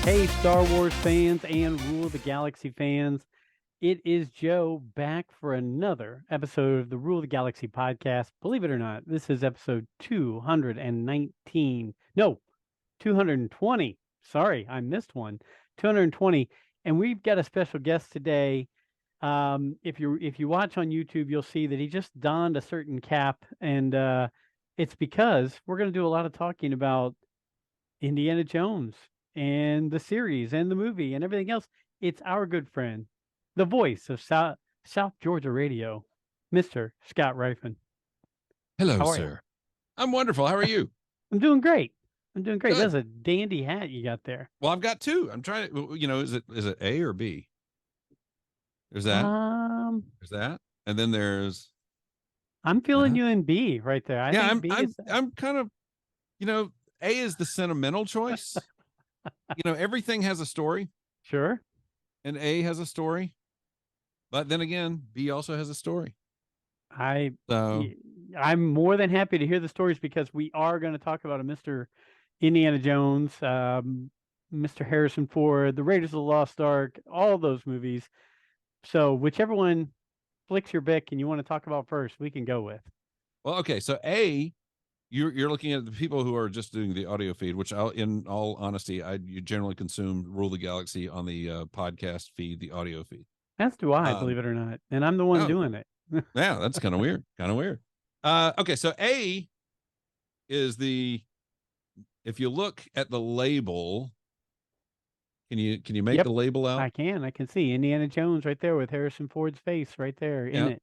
Hey, Star Wars fans and Rule of the Galaxy fans. It is Joe back for another episode of the Rule of the Galaxy podcast. Believe it or not, this is episode 219. No, 220. Sorry, I missed one. 220. And we've got a special guest today. If you watch on YouTube, you'll see that he just donned a certain cap, and it's because we're going to do a lot of talking about Indiana Jones and the series and the movie and everything else. It's our good friend, the voice of South Georgia radio, Mr. Scott Ryfun. Hello, How are you? sir. I'm wonderful. How are you? I'm doing great. I'm doing great. Good. That's a dandy hat you got there. Well, I've got two. I'm trying to, is it A or B? There's that. Um, There's that. And then there's I'm feeling that. you in B right there. I Yeah, think B is I'm kind of, A is the sentimental choice. Everything has a story, sure. and A has a story. But then again, B also has a story. So I'm more than happy to hear the stories because we are going to talk about a Mr. Indiana Jones, Mr. Harrison Ford, the Raiders of the Lost Ark, all those movies. So whichever one flicks your bick and you want to talk about first, we can go with. well, okay. So A, you're looking at the people who are just doing the audio feed, which in all honesty, you generally consume Rule the Galaxy on the podcast feed, the audio feed. As do I, believe it or not. And I'm the one doing it. Yeah, that's kind of weird. Okay, so A is if you look at the label, can you make the label out? I can see Indiana Jones right there with Harrison Ford's face right there in it.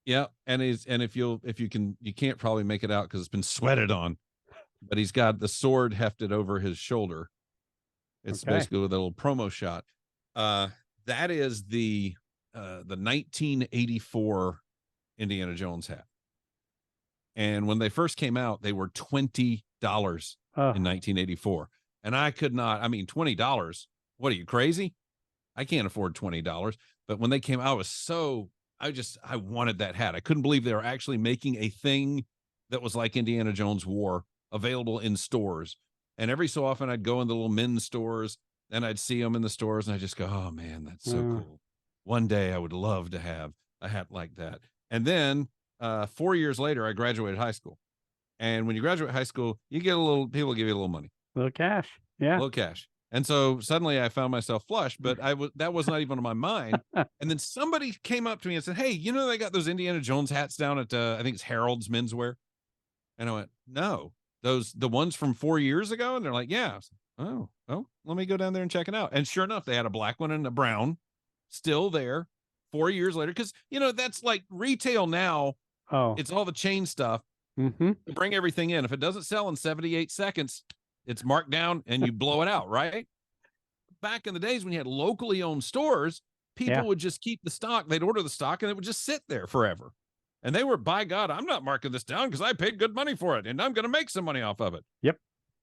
Yeah, and if you can't probably make it out because it's been sweated on, but he's got the sword hefted over his shoulder. It's basically with a little promo shot. That is the 1984 Indiana Jones hat. And when they first came out, they were $20 in 1984. And I could not, $20. What are you, crazy? I can't afford $20. But when they came out, I wanted that hat. I couldn't believe they were actually making a thing that was like Indiana Jones wore available in stores. And every so often I'd go in the little men's stores and I'd see them in the stores and I just go, oh man, that's so cool. One day I would love to have a hat like that. And then 4 years later, I graduated high school. And when you graduate high school, people give you a little money. A little cash. Yeah. A little cash. And so suddenly I found myself flush, but that was not even on my mind. And then somebody came up to me and said, hey, they got those Indiana Jones hats down at, I think it's Harold's Menswear. And I went, no, the ones from 4 years ago. And they're like, yeah. Oh, let me go down there and check it out. And sure enough, they had a black one and a brown still there 4 years later. Cause that's like retail now. Oh, it's all the chain stuff. Mm-hmm. You bring everything in. If it doesn't sell in 78 seconds, it's marked down and you blow it out, right? Back in the days when you had locally owned stores, people would just keep the stock. They'd order the stock and it would just sit there forever. And they were, by God, I'm not marking this down because I paid good money for it and I'm going to make some money off of it. Yep.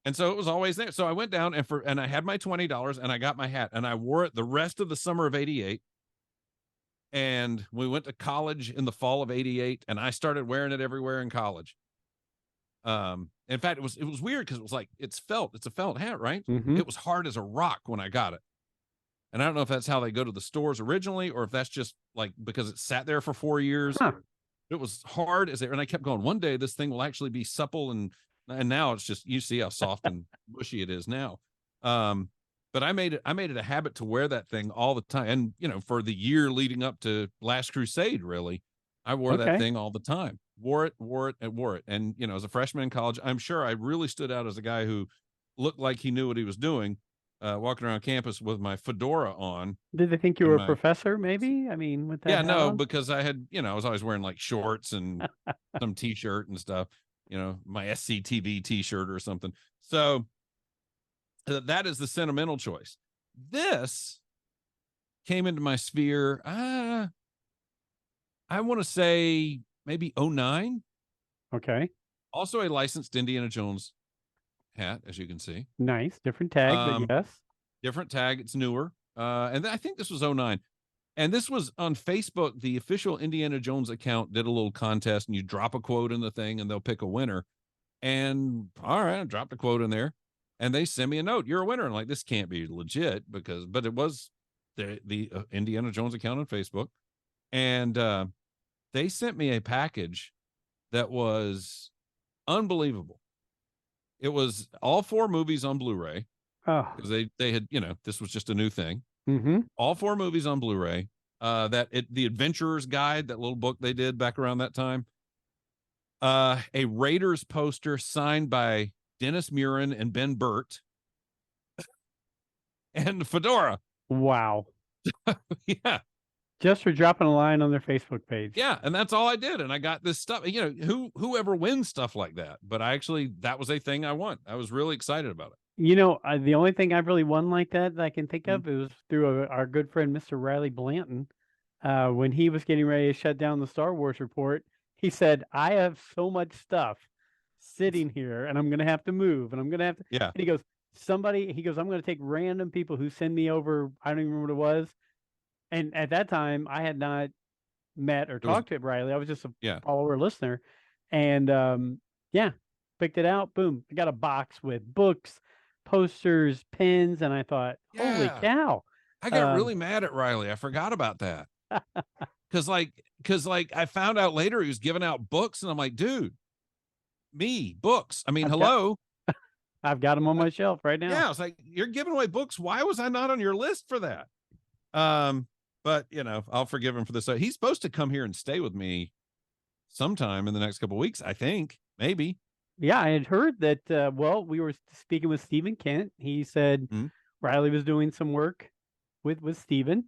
And so it was always there. So I went down and I had my $20 and I got my hat and I wore it the rest of the summer of 88. And we went to college in the fall of 88 and I started wearing it everywhere in college. In fact, it was weird because it was like, it's a felt hat, right? Mm-hmm. It was hard as a rock when I got it. And I don't know if that's how they go to the stores originally, or if that's just like, because it sat there for 4 years, It was hard as and I kept going, one day this thing will actually be supple. And now it's just, you see how soft and bushy it is now. But I made it a habit to wear that thing all the time. And, for the year leading up to Last Crusade, really, I wore that thing all the time. Wore it. And, as a freshman in college, I'm sure I really stood out as a guy who looked like he knew what he was doing, walking around campus with my fedora on. Did they think you were a professor, maybe? With that. Yeah, no, because I had, I was always wearing like shorts and some t-shirt and stuff, my SCTV t-shirt or something. So that is the sentimental choice. This came into my sphere. I want to say maybe 2009. Okay. Also a licensed Indiana Jones hat, as you can see. Nice. Different tag, but yes. Different tag. It's newer. And I think this was 2009. And this was on Facebook. The official Indiana Jones account did a little contest, and you drop a quote in the thing and they'll pick a winner. And all right, I dropped a quote in there. and they send me a note. You're a winner. And like, this can't be legit but it was the Indiana Jones account on Facebook. And they sent me a package that was unbelievable. It was all 4 movies on Blu-ray. Because they had, this was just a new thing. Mm-hmm. All 4 movies on Blu-ray. The Adventurer's Guide, that little book they did back around that time. A Raiders poster signed by Dennis Muren and Ben Burt, and Fedora. Wow. Yeah. Just for dropping a line on their Facebook page. Yeah, and that's all I did. And I got this stuff. Whoever wins stuff like that? But that was a thing I won. I was really excited about it. The only thing I've really won like that I can think of is through our good friend Mr. Riley Blanton. When he was getting ready to shut down the Star Wars Report, he said, "I have so much stuff sitting here, and I'm going to have to move, and I'm going to have to." Yeah. And he goes, "I'm going to take random people who send me over. I don't even remember what it was." And at that time, I had not met or talked to Riley. I was just a follower listener, and picked it out. Boom! I got a box with books, posters, pins, and I thought, "Holy cow!" I got really mad at Riley. I forgot about that. Because I found out later he was giving out books, and I'm like, dude, books. I mean, hello. I've got them on my shelf right now. Yeah, I was like, you're giving away books. Why was I not on your list for that? But I'll forgive him for this. He's supposed to come here and stay with me sometime in the next couple of weeks, I think, maybe. Yeah, I had heard that. We were speaking with Stephen Kent. He said Riley was doing some work with Stephen.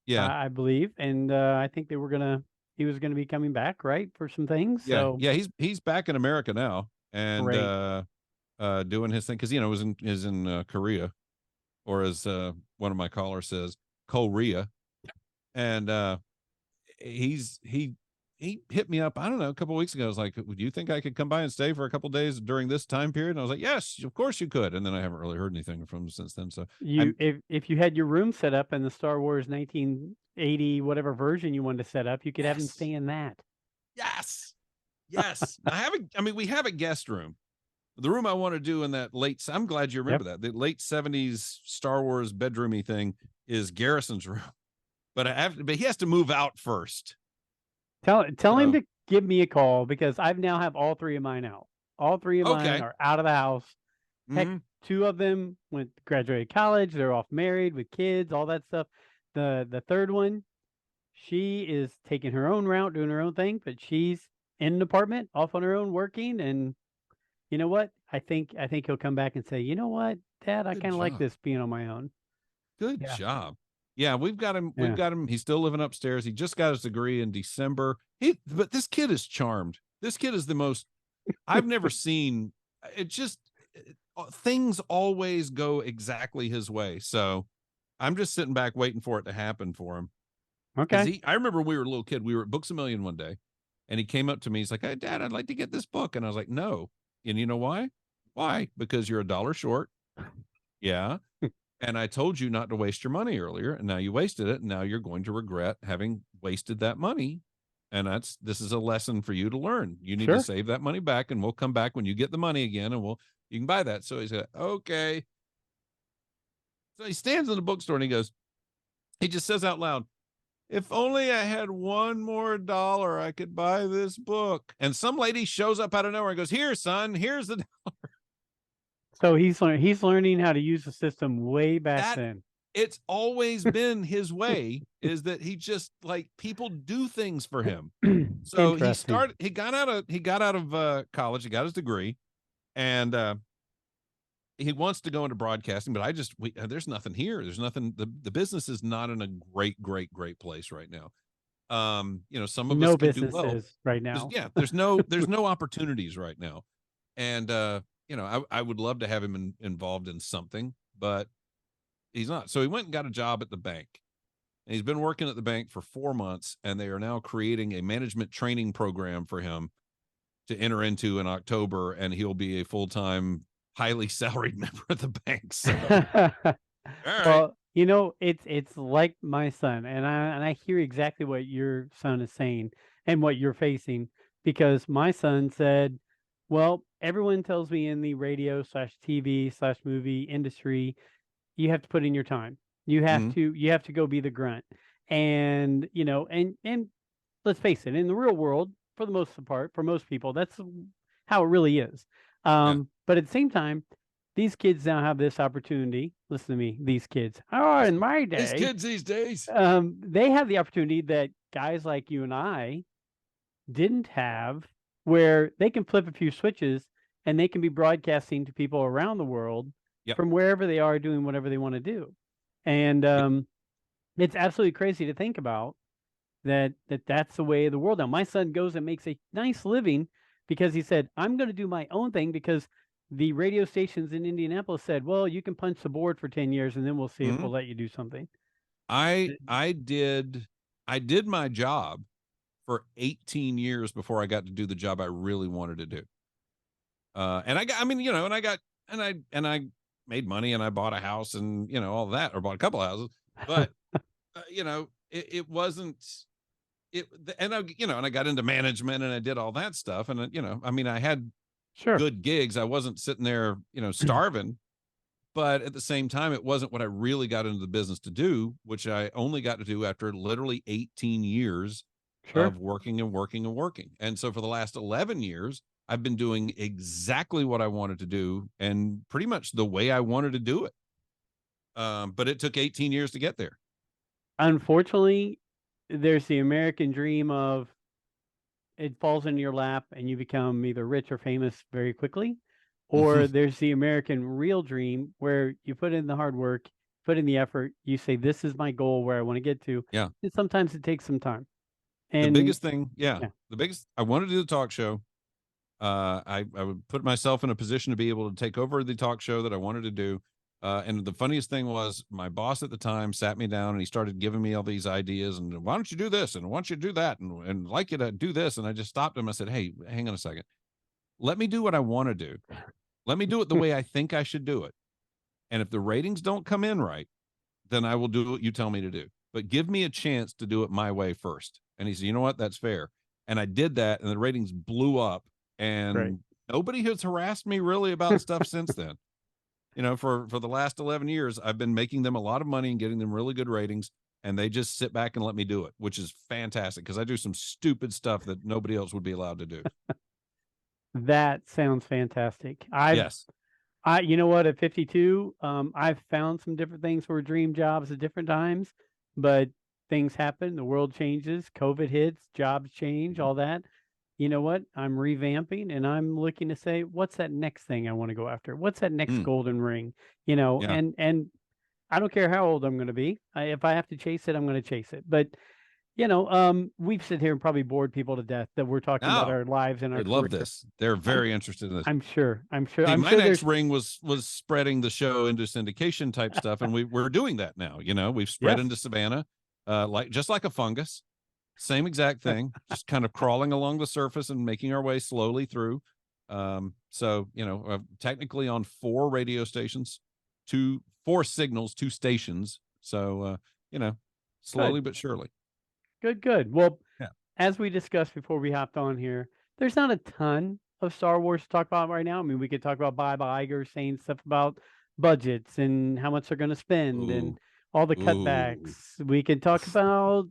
Yeah, I believe, and I think he was gonna be coming back, right, for some things. Yeah, so he's back in America now and doing his thing because is in Korea, or as one of my callers says, Korea, and he hit me up, I don't know, a couple of weeks ago. I was like, "Would you think I could come by and stay for a couple of days during this time period?" And I was like, "Yes, of course you could." And then I haven't really heard anything from him since then. So if you had your room set up in the Star Wars 1980 whatever version you wanted to set up, you could have him stay in that. Yes. We have a guest room. The room I want to do in that I'm glad you remember that. The late 70s Star Wars bedroomy thing is Garrison's room. But he has to move out first. Tell him to give me a call, because I now have all 3 of mine out. All 3 of mine are out of the house. Heck, 2 of them graduated college. They're off married with kids, all that stuff. The third one, she is taking her own route, doing her own thing, but she's in an apartment off on her own working. And you know what? I think he'll come back and say, "You know what, Dad, I kind of like this being on my own." Good job. Yeah, we've got him. We've got him. He's still living upstairs. He just got his degree in December. But this kid is charmed. This kid is the most I've never seen. It just things always go exactly his way. So I'm just sitting back waiting for it to happen for him. Okay. I remember when we were a little kid, we were at Books A Million one day, and he came up to me. He's like, "Hey, Dad, I'd like to get this book." And I was like, "No." And you know why? Why? Because you're $1 short. Yeah. And I told you not to waste your money earlier, and now you wasted it, and now you're going to regret having wasted that money. And this is a lesson for you to learn. You need to save that money back, and we'll come back when you get the money again, and you can buy that. So he said, "Okay." So he stands in the bookstore and he just says out loud, "If only I had $1 more, I could buy this book." And some lady shows up out of nowhere and goes, "Here, son, here's the $1." So he's learning how to use the system way back then. It's always been his way, is that he just people do things for him. So he got out of college, he got his degree, and he wants to go into broadcasting, but there's nothing here. There's nothing. The business is not in a great place right now. Some of us could do well right now. There's no opportunities right now. And I would love to have him involved in something, but he's not. So he went and got a job at the bank, and he's been working at the bank for 4 months, and they are now creating a management training program for him to enter into in October, and he'll be a full-time, highly salaried member of the bank. So, all right. Well, it's like my son, and I hear exactly what your son is saying and what you're facing, because my son said, "Well, everyone tells me in the radio / TV / movie industry, you have to put in your time. Mhm. You have to go be the grunt. And, and let's face it, in the real world, for the most part, for most people, that's how it really is. Yeah. But at the same time, these kids now have this opportunity. Listen to me, these kids. Oh, in my These day, kids these days. they have the opportunity that guys like you and I didn't have, where they can flip a few switches and they can be broadcasting to people around the world Yep. from wherever they are doing whatever they want to do. And Yep. it's absolutely crazy to think about that's the way of the world now. My son goes and makes a nice living because he said, I'm going to do my own thing, because the radio stations in Indianapolis said, well, you can punch the board for 10 years and then we'll see if Mhm. we'll let you do something. I did my job for 18 years before I got to do the job I really wanted to do. And I got, I mean, and I got, and I made money and I bought a house and, all that, or bought a couple of houses, but, it wasn't, and and I got into management and I did all that stuff. And, I mean, I had Sure. good gigs. I wasn't sitting there, starving, but at the same time, it wasn't what I really got into the business to do, which I only got to do after literally 18 years Sure. of working and working and working. And so for the last 11 years, I've been doing exactly what I wanted to do and pretty much the way I wanted to do it. But it took 18 years to get there. Unfortunately, there's the American dream of it falls into your lap and you become either rich or famous very quickly, or there's the American real dream where you put in the hard work, put in the effort, you say, this is my goal where I want to get to. Yeah. And sometimes it takes some time. The And biggest thing, yeah, yeah, the biggest, I wanted to do the talk show. I would put myself in a position to be able to take over the talk show that I wanted to do. And the funniest thing was my boss at the time sat me down and he started giving me all these ideas and why don't you do this? And I want you to do that. And like you to do this. And I just stopped him. I said, hey, hang on a second. Let me do what I want to do. Let me do it the way I think I should do it. And if the ratings don't come in right, then I will do what you tell me to do. But give me a chance to do it my way first. And he said, you know what? That's fair. And I did that. And the ratings blew up. great. And nobody has harassed me really about stuff since then. For the last 11 years, I've been making them a lot of money and getting them really good ratings. And they just sit back and let me do it, which is fantastic because I do some stupid stuff that nobody else would be allowed to do. That sounds fantastic. Yes. You know what, at 52, I've found some different things for dream jobs at different times, but things happen, the world changes, COVID hits, jobs change, all that. You know what? I'm revamping and I'm looking to say, what's that next thing I want to go after? What's that next golden ring? Yeah. And I don't care how old I'm going to be. If I have to chase it, I'm going to chase it. But we've sit here and probably bored people to death that we're talking about our lives and our they love career. this. They're very interested in this. I'm sure. See, I'm my sure next ring was spreading the show into syndication type stuff, and we're doing that now. We've spread Yes. into Savannah, just like a fungus, same exact thing, just kind of crawling along the surface and making our way slowly through. So technically on 4 radio stations, 4 signals, 2 stations. So slowly but surely. Good. Well, Yeah. as we discussed before we hopped on here, there's not a ton of Star Wars to talk about right now. I mean, we could talk about Bob Iger saying stuff about budgets and how much they're going to spend and all the cutbacks. We could talk about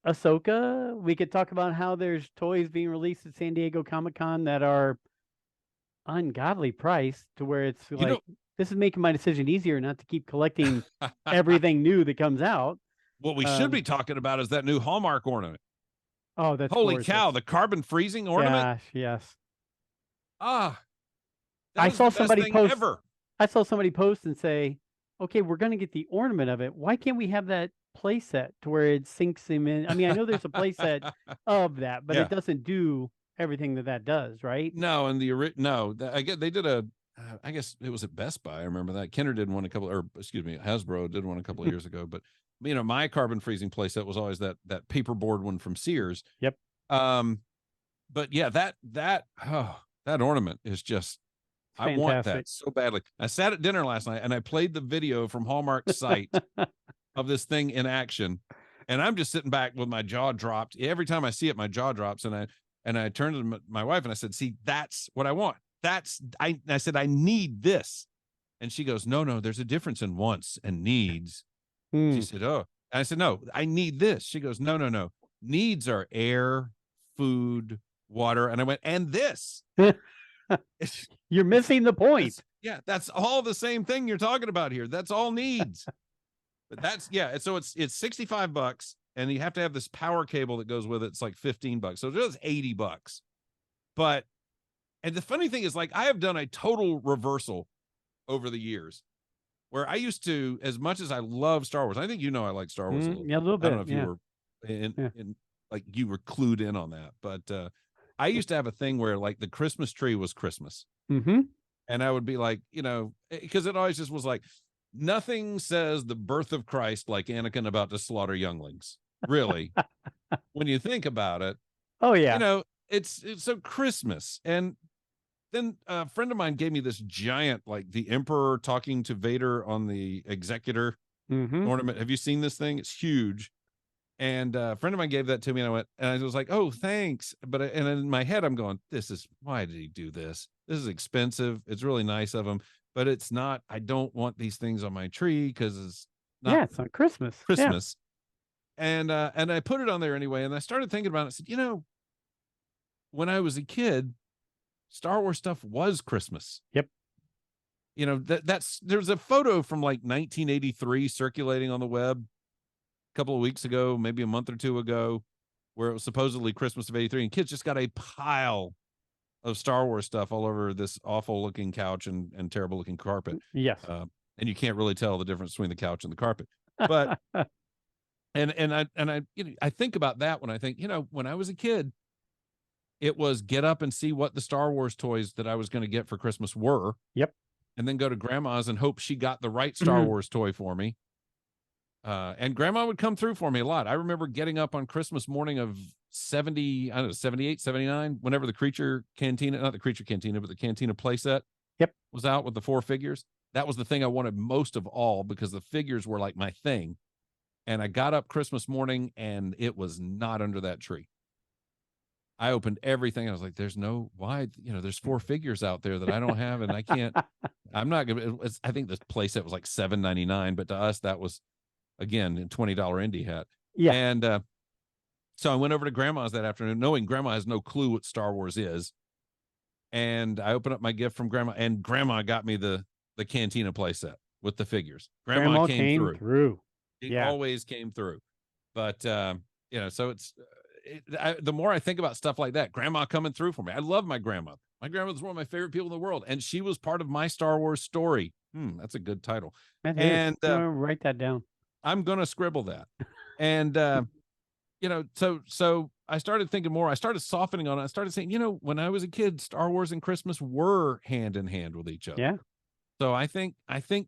Ahsoka. We could talk about how there's toys being released at San Diego Comic-Con that are ungodly priced to where it's like, this is making my decision easier not to keep collecting everything new that comes out. What we should be talking about is that new Hallmark ornament. Oh, that's holy gorgeous. cow! The carbon freezing ornament. Gosh, yes. I saw somebody post. Ever. I saw somebody post and say, "Okay, we're going to get the ornament of it. Why can't we have that play set to where it sinks him in?" I mean, I know there's a play set of that, but it doesn't do everything that does, right? No, and I get they did a. I guess it was at Best Buy. I remember that Kenner did one Hasbro did one a couple of years ago. But my carbon freezing playset was always that paperboard one from Sears. Yep. But yeah, that ornament is just. I want that so badly. I sat at dinner last night and I played the video from Hallmark's site of this thing in action, and I'm just sitting back with my jaw dropped. Every time I see it, my jaw drops, and And I turned to my wife and I said, see, that's what I want. I said, I need this. And she goes, no, there's a difference in wants and needs. She said, oh, and I said, no, I need this. She goes, no. Needs are air, food, water. And I went, and this. You're missing the point. Yeah, that's all the same thing you're talking about here. That's all needs. But that's, yeah. So it's $65, and you have to have this power cable that goes with it. It's like $15. So it's $80. But, and the funny thing is, like, I have done a total reversal over the years, where I used to, as much as I love Star Wars, I think, I like Star Wars a little. Yeah, a little bit. I don't know if you were in like you were clued in on that, but I used to have a thing where, like, the Christmas tree was Christmas. And I would be like, because it always just was like, nothing says the birth of Christ like Anakin about to slaughter younglings. Really, when you think about it. Oh yeah. It's so Christmas. And then a friend of mine gave me this giant, like, the Emperor talking to Vader on the Executor ornament. Have you seen this thing? It's huge. And a friend of mine gave that to me, and I was like, oh, thanks. But and in my head, I'm going, why did he do this? This is expensive. It's really nice of him, but it's not, I don't want these things on my tree because it's not, it's not Christmas. Christmas. Yeah. And I put it on there anyway. And I started thinking about it. I said, when I was a kid, Star Wars stuff was Christmas. Yep. There's a photo from like 1983 circulating on the web a couple of weeks ago, maybe a month or two ago, where it was supposedly Christmas of '83, and kids just got a pile of Star Wars stuff all over this awful looking couch and terrible looking carpet. Yes. And you can't really tell the difference between the couch and the carpet. But I think about that when I think, when I was a kid, it was get up and see what the Star Wars toys that I was going to get for Christmas were. Yep. And then go to grandma's and hope she got the right Star Wars toy for me. And grandma would come through for me a lot. I remember getting up on Christmas morning of 78, 79, whenever the Creature Cantina, not the Creature Cantina, but the Cantina playset was out with the 4 figures. That was the thing I wanted most of all, because the figures were like my thing. And I got up Christmas morning and it was not under that tree. I opened everything. I was like, there's 4 figures out there that I don't have, and I can't, I'm not going to, I think this playset was like $7.99, but to us, that was, again, a $20 indie hat. Yeah. And so I went over to grandma's that afternoon, knowing grandma has no clue what Star Wars is. And I opened up my gift from grandma, and grandma got me the Cantina playset with the figures. Grandma came through. It always came through. But, so it's, the more I think about stuff like that, grandma coming through for me. I love my grandma. My grandmother's one of my favorite people in the world, and she was part of my Star Wars story. That's a good title. And write that down. I'm going to scribble that. And, so I started thinking more. I started softening on it. I started saying, when I was a kid, Star Wars and Christmas were hand in hand with each other. Yeah. So I think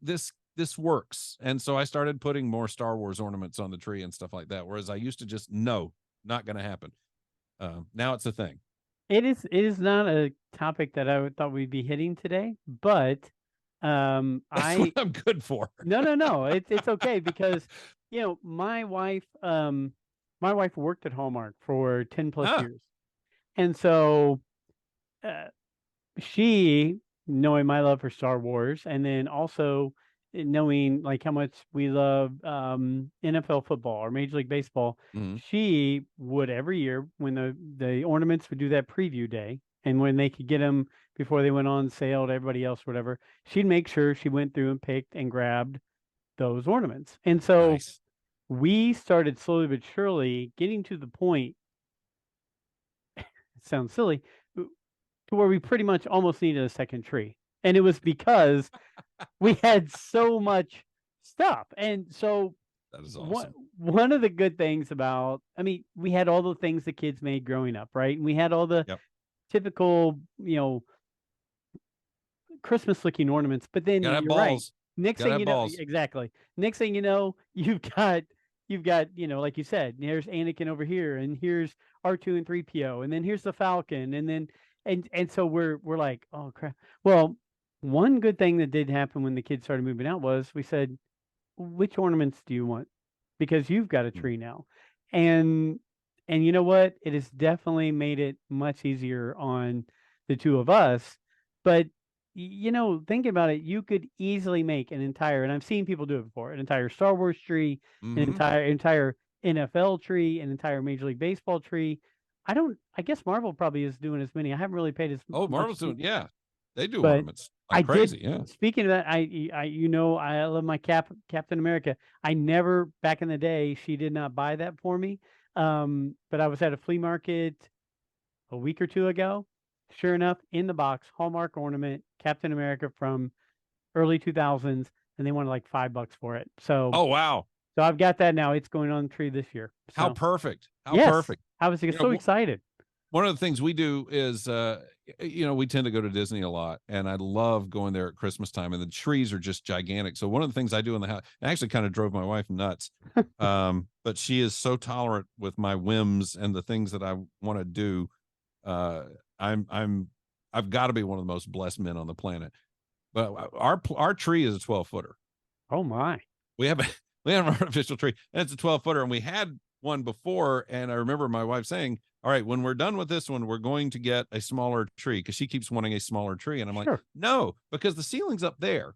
this works. And so I started putting more Star Wars ornaments on the tree and stuff like that. Whereas I used to just, no, not going to happen. Now it's a thing. It is not a topic that I thought we'd be hitting today, but That's what I'm good for. No. It's okay, because my wife worked at Hallmark for 10 plus years. And so she, knowing my love for Star Wars, and then also knowing like how much we love NFL football or Major League Baseball, she would every year when the ornaments would do that preview day, and when they could get them before they went on sale to everybody else, whatever, she'd make sure she went through and picked and grabbed those ornaments. And so we started slowly but surely getting to the point, it sounds silly, to where we pretty much almost needed a second tree. And it was because we had so much stuff. And so that is awesome. One of the good things about, we had all the things the kids made growing up, right? And we had all the typical, Christmas looking ornaments, but then you're right. Next thing you know, exactly. Next thing you know, you've got, like you said, here's Anakin over here, and here's R2 and 3PO, and then here's the Falcon, and then, and so we're like, oh crap. Well, one good thing that did happen when the kids started moving out was we said, which ornaments do you want? Because you've got a tree now. And And you know what? It has definitely made it much easier on the two of us. But thinking about it, you could easily make an entire, and I've seen people do it before, an entire Star Wars tree, an Mm-hmm. entire NFL tree, an entire Major League Baseball tree. I guess Marvel probably is doing as many. I haven't really paid as Oh, much, Marvel's doing, yeah, they do but ornaments I like did. crazy. Yeah. Speaking of that, I love my Captain America. I never back in the day she did not buy that for me. But I was at a flea market a week or two ago. Sure enough, in the box, Hallmark ornament, Captain America from early 2000s, and they wanted like $5 for it. So, Oh, wow. so I've got that now. It's going on the tree this year. How So, perfect. How yes, perfect. I was You so know, excited. one of the things we do is we tend to go to Disney a lot, and I love going there at Christmas time, and the trees are just gigantic. So one of the things I do in the house, it actually kind of drove my wife nuts, but she is so tolerant with my whims and the things that I want to do. uh I've got to be one of the most blessed men on the planet. But our tree is a 12-footer. Oh my! We have a we have an artificial tree, and it's a 12-footer, and we had one before. And I remember my wife saying, all right, when we're done with this one, we're going to get a smaller tree, because she keeps wanting a smaller tree. And I'm like, Sure, no, because the ceiling's up there.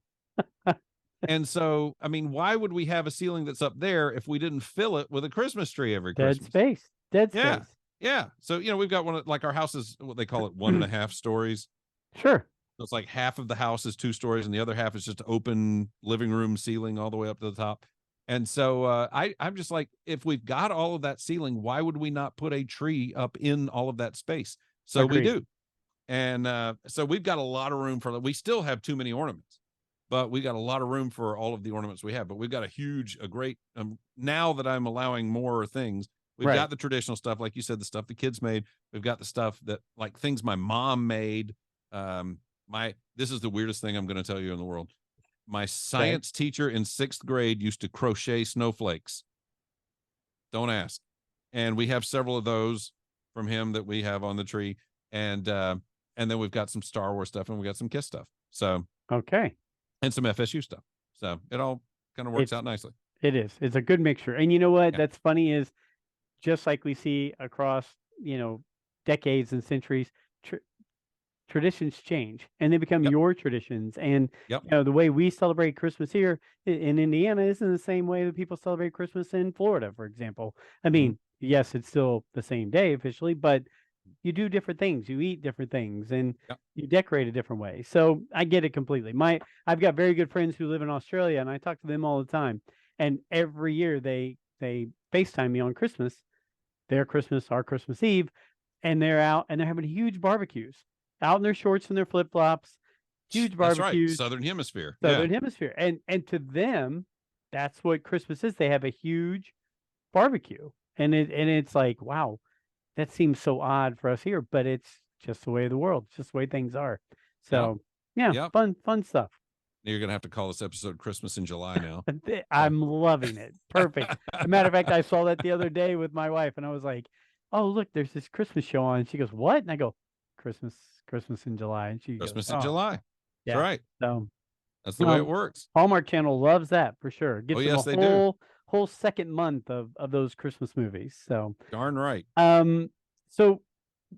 And so, I mean, why would we have a ceiling that's up there if we didn't fill it with a Christmas tree every dead Christmas? space, dead Yeah. space. Yeah. So, we've got one, like our house is what they call it, 1.5 stories. Sure. So it's like half of the house is 2 stories, and the other half is just open living room ceiling all the way up to the top. And so I'm just like, if we've got all of that ceiling, why would we not put a tree up in all of that space? So we Agreed. do. And so we've got a lot of room for that. We still have too many ornaments, but we got a lot of room for all of the ornaments we have. But we've got a great, now that I'm allowing more things, we've Right. got the traditional stuff, like you said, the stuff the kids made. We've got the stuff that, like, things my mom made. This is the weirdest thing I'm going to tell you in the world. My Okay. science teacher in 6th grade used to crochet snowflakes. Don't ask. And we have several of those from him that we have on the tree. And then we've got some Star Wars stuff, and we got some Kiss stuff. So, Okay. and some FSU stuff. So it all kind of works It's out nicely. it is. It's a good mixture. And you know what? Yeah. That's funny is just like we see across, decades and centuries, tr traditions change and they become Yep. your traditions. And Yep. the way we celebrate Christmas here in Indiana isn't the same way that people celebrate Christmas in Florida, for example. I Mm-hmm. mean, yes, it's still the same day officially, but you do different things, you eat different things, and Yep. you decorate a different way. So I get it completely. I've got very good friends who live in Australia, and I talk to them all the time. And every year they FaceTime me on Christmas, their Christmas, our Christmas Eve, and they're out and they're having huge barbecues, out in their shorts and their flip flops, huge That's right. barbecues, Southern Hemisphere. Yeah. Southern Hemisphere, and to them, that's what Christmas is. They have a huge barbecue, and it's like, wow, that seems so odd for us here, but it's just the way of the world. It's just the way things are. Yep. So yeah, Yep. fun stuff. You're going to have to call this episode Christmas in July now. So. I'm loving it. Perfect. As a matter of fact, I saw that the other day with my wife, and I was like, "Oh, look, there's this Christmas show on." And she goes, "What?" And I go, "Christmas, Christmas in July." And she goes, Christmas in "Oh, July. That's yeah." right. So, That's the way it um, works. Hallmark Channel loves that for sure. Oh, Gives them a yes, they do. whole second month of those Christmas movies. So, Darn right. um, so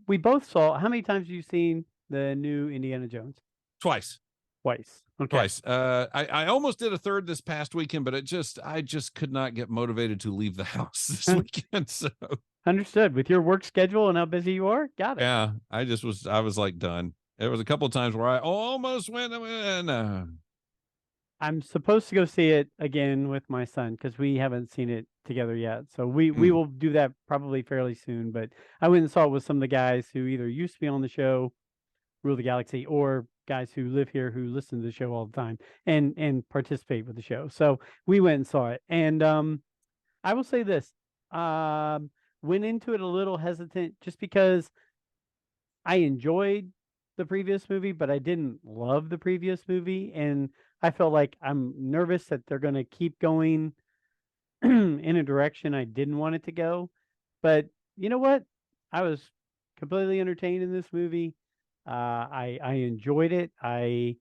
we both saw. How many times have you seen the new Indiana Jones? Twice. Twice. Okay. Twice. I almost did a third this past weekend, but I just could not get motivated to leave the house this weekend. So Understood. With your work schedule and how busy you are, got it. yeah, I was like done. There was a couple of times where I almost went. I'm supposed to go see it again with my son because we haven't seen it together yet. So we Mm. will do that probably fairly soon. But I went and saw it with some of the guys who either used to be on the show, Rule the Galaxy, or guys who live here who listen to the show all the time and participate with the show. So we went and saw it. And I will say this. Went into it a little hesitant just because I enjoyed the previous movie, but I didn't love the previous movie, and I felt like I'm nervous that they're going to keep going in a direction I didn't want it to go. But you know what? I was completely entertained in this movie. I enjoyed it. I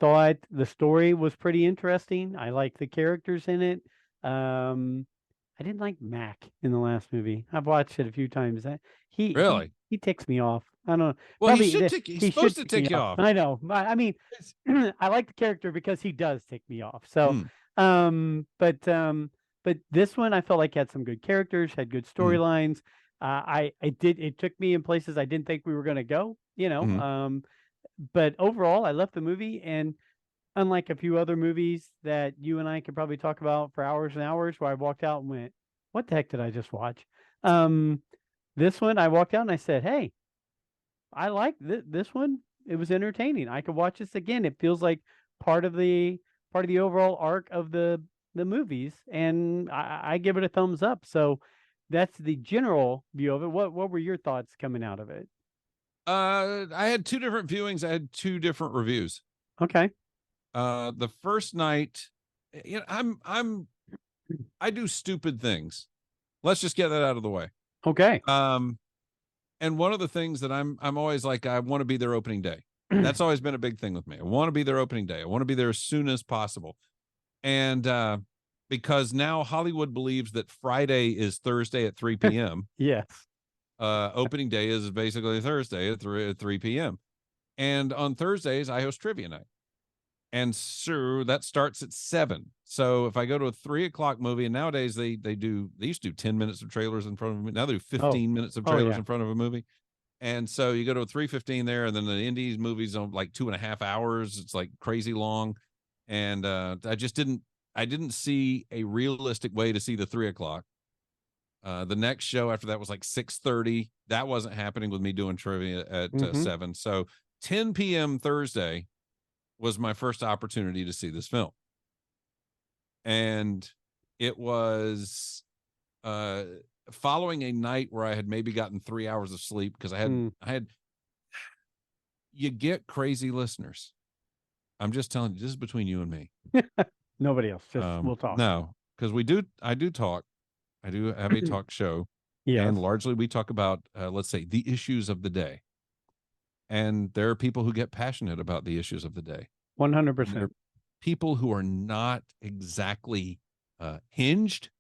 thought the story was pretty interesting. I liked the characters in it. Um, I didn't like Mac in the last movie. I've watched it a few times. Really? He ticks me off. I don't know. Well, Probably he's he should supposed to tick me tick you off. off. I know. I mean, I like the character because he does tick me off. So, Mm, but this one I felt like had some good characters, had good mm, storylines. I did. It took me in places I didn't think we were going to go. mm. But overall, I left the movie, and unlike a few other movies that you and I could probably talk about for hours and hours, where I walked out and went, "What the heck did I just watch?" Um, this one, I walked out and I said, "Hey, I like this one. It was entertaining. I could watch this again. It feels like part of the overall arc of the movies, and I give it a thumbs up." So that's the general view of it. What were your thoughts coming out of it? I had two different viewings. I had two different reviews. Okay. The first night, I do stupid things. Let's just get that out of the way. Okay. And one of the things that I'm always like, I want to be their opening day. That's always been a big thing with me. I want to be their opening day. I want to be there as soon as possible. And because now Hollywood believes that Friday is Thursday at 3 p.m. Yes. Opening day is basically Thursday at 3 p.m. And on Thursdays, I host trivia night. And so that starts at 7. So if I go to a 3 o'clock movie, and nowadays they used to do 10 minutes of trailers in front of me. Now they do 15 minutes of trailers in front of a movie. And so you go to a 3:15 there, and then the indies movies on like 2.5 hours. It's like crazy long. And I didn't see a realistic way to see the 3 o'clock. The next show after that was like 6:30. That wasn't happening with me doing trivia at 7. So 10 p.m. Thursday was my first opportunity to see this film. And it was following a night where I had maybe gotten 3 hours of sleep because I had you get crazy listeners. I'm just telling you, this is between you and me. Nobody else. Just we'll talk. No, because I do talk. I do have a talk show. Yes. And largely we talk about, let's say, the issues of the day. And there are people who get passionate about the issues of the day. 100%. People who are not exactly hinged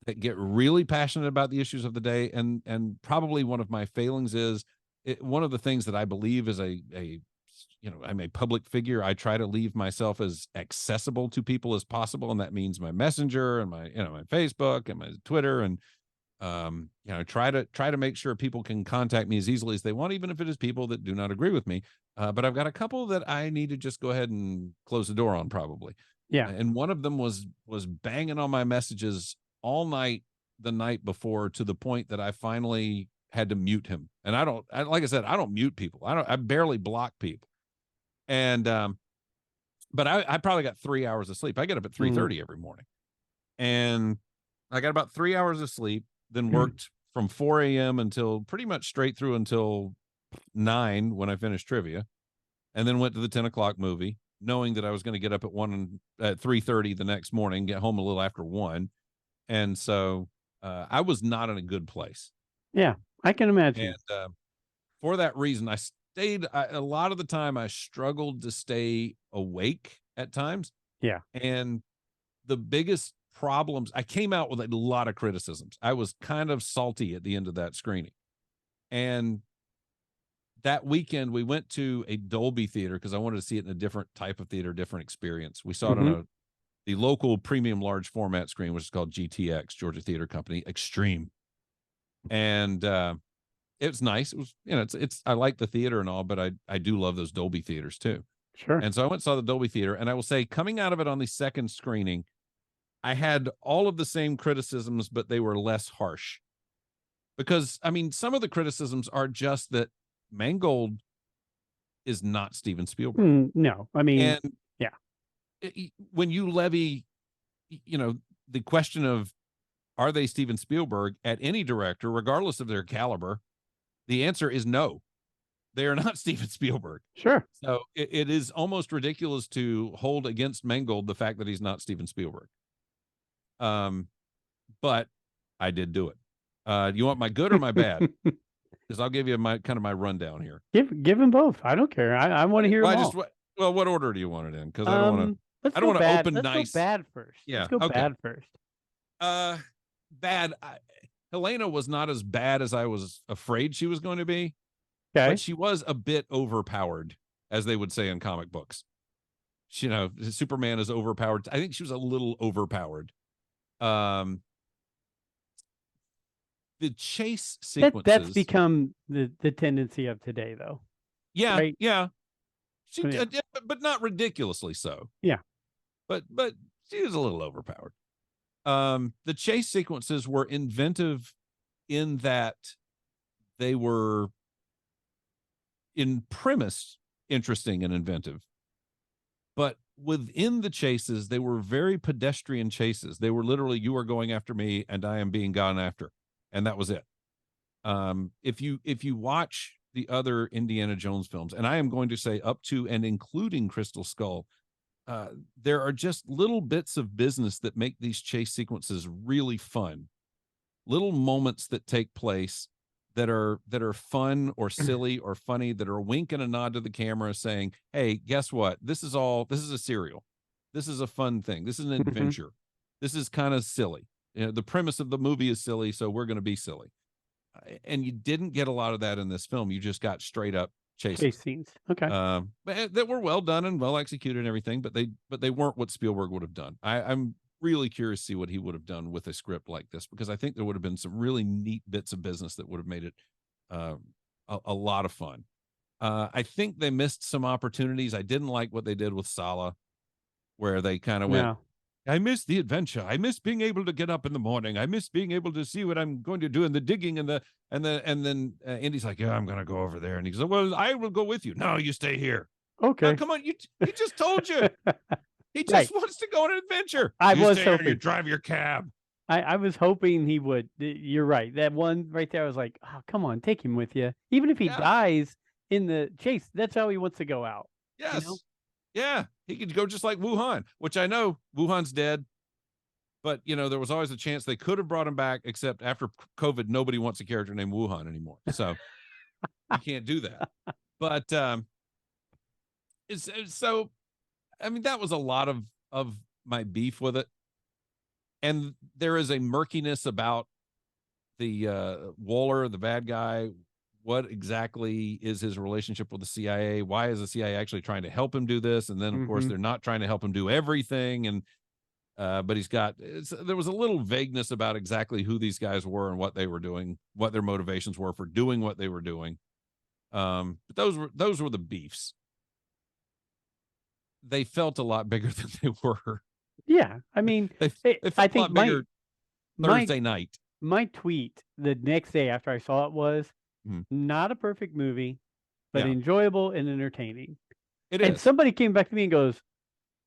that get really passionate about the issues of the day. And probably one of my failings is one of the things that I believe is I'm a public figure. I try to leave myself as accessible to people as possible. And that means my messenger and my Facebook and my Twitter. And try to make sure people can contact me as easily as they want, even if it is people that do not agree with me. But I've got a couple that I need to just go ahead and close the door on, probably. Yeah. And one of them was banging on my messages all night the night before, to the point that I finally had to mute him. And like I said, I don't mute people. I barely block people. And but I probably got 3 hours of sleep. I get up at 3:30 every morning, and I got about 3 hours of sleep. Then worked from 4 a.m. until pretty much straight through until 9 when I finished trivia, and then went to the 10 o'clock movie, knowing that I was going to get up at 3:30 the next morning, get home a little after 1. And so I was not in a good place. Yeah, I can imagine. And for that reason, a lot of the time I struggled to stay awake at times. Yeah. And the biggest problems, I came out with a lot of criticisms. I was kind of salty at the end of that screening. And that weekend we went to a Dolby theater because I wanted to see it in a different type of theater, different experience. We saw it on the local premium large format screen, which is called GTX, Georgia Theater Company Extreme. And it was nice. It was, it's I like the theater and all, but I do love those Dolby theaters too. Sure. And so I went and saw the Dolby theater, and I will say, coming out of it on the second screening, I had all of the same criticisms, but they were less harsh. Because, I mean, some of the criticisms are just that Mangold is not Steven Spielberg. No, I mean, and yeah. When you levy, the question of, are they Steven Spielberg at any director, regardless of their caliber, the answer is no. They are not Steven Spielberg. Sure. So it is almost ridiculous to hold against Mangold the fact that he's not Steven Spielberg. But I did do it. You want my good or my bad? Because I'll give you my rundown here. Give them both. I don't care. I want to hear them all. What order do you want it in? Because I don't want to. Let's go bad first. Yeah. Let's go bad first. Bad. Helena was not as bad as I was afraid she was going to be, but Okay. she was a bit overpowered, as they would say in comic books. You know, Superman is overpowered. I think she was a little overpowered. Um, the chase That's sequences, become the tendency of today, though, yeah, right? yeah, she Yeah. did, but not ridiculously so. Yeah. But she was a little overpowered. The chase sequences were inventive in that they were in premise interesting and inventive, but within the chases they were very pedestrian chases. They were literally, you are going after me and I am being gone after, and that was it. If you watch the other Indiana Jones films, and I am going to say up to and including Crystal Skull, there are just little bits of business that make these chase sequences really fun. Little moments that take place that are fun or silly or funny, that are a wink and a nod to the camera saying, hey, guess what, this is a serial, this is a fun thing, this is an Hmm. adventure, this is kind of silly, you know, the premise of the movie is silly, so we're going to be silly. And you didn't get a lot of that in this film. You just got straight up Chase chases, scenes. Okay. that were well done and well executed and everything, but they weren't what Spielberg would have done. I'm really curious to see what he would have done with a script like this, because I think there would have been some really neat bits of business that would have made it uh, a lot of fun. I think they missed some opportunities. I didn't like what they did with Sala, where they kind of went, No. I miss the adventure. I miss being able to get up in the morning. I miss being able to see what I'm going to do in the digging and then Andy's like, yeah, I'm going to go over there. And he goes, well, I will go with you. No, you stay here. Now, Okay. come on. He just told you. He Right. just wants to go on an adventure. I You was stay here and you hoping. drive your cab. I was hoping he would. You're right. That one right there, I was like, oh, come on, take him with you. Even if he Yeah. dies in the chase, that's how he wants to go out. You know? Yes. Yeah. He could go just like Wuhan, which I know Wuhan's dead. But you know, there was always a chance they could have brought him back, except after COVID, nobody wants a character named Wuhan anymore. So you can't do that. But it's so, I mean, that was a lot of my beef with it. And there is a murkiness about the Waller, the bad guy. What exactly is his relationship with the CIA? Why is the CIA actually trying to help him do this? And then, of course, Hmm. they're not trying to help him do everything. And but there was a little vagueness about exactly who these guys were and what they were doing, what their motivations were for doing what they were doing. But those were the beefs. They felt a lot bigger than they were. Yeah. I mean, They they I felt a think lot bigger my Thursday night. my tweet the next day after I saw it was Mhm. not a perfect movie, but Yeah, enjoyable and entertaining. it And is. somebody came back to me and goes,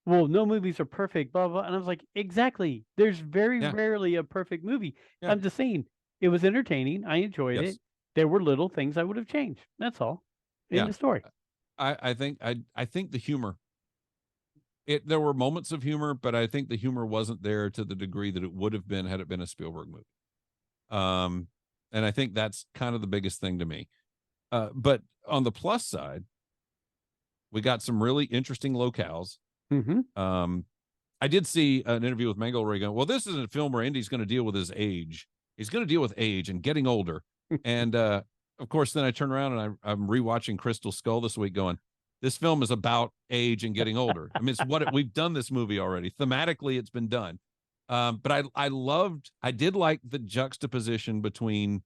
well, no movies are perfect, blah, blah. And I was like, exactly. There's very Yeah, rarely a perfect movie. yeah, I'm just saying it was entertaining. I enjoyed it. yes, There were little things I would have changed. That's all in yeah. the story. I think the humor. There were moments of humor, but I think the humor wasn't there to the degree that it would have been had it been a Spielberg movie. Um, and I think that's kind of the biggest thing to me. But on the plus side, we got some really interesting locales. Hmm. I did see an interview with Mangold where he going, well, this isn't a film where Indy's going to deal with his age. He's going to deal with age and getting older. And of course, then I turn around and I'm rewatching Crystal Skull this week going, this film is about age and getting older. I mean, it's what we've done this movie already. Thematically, it's been done. But I did like the juxtaposition between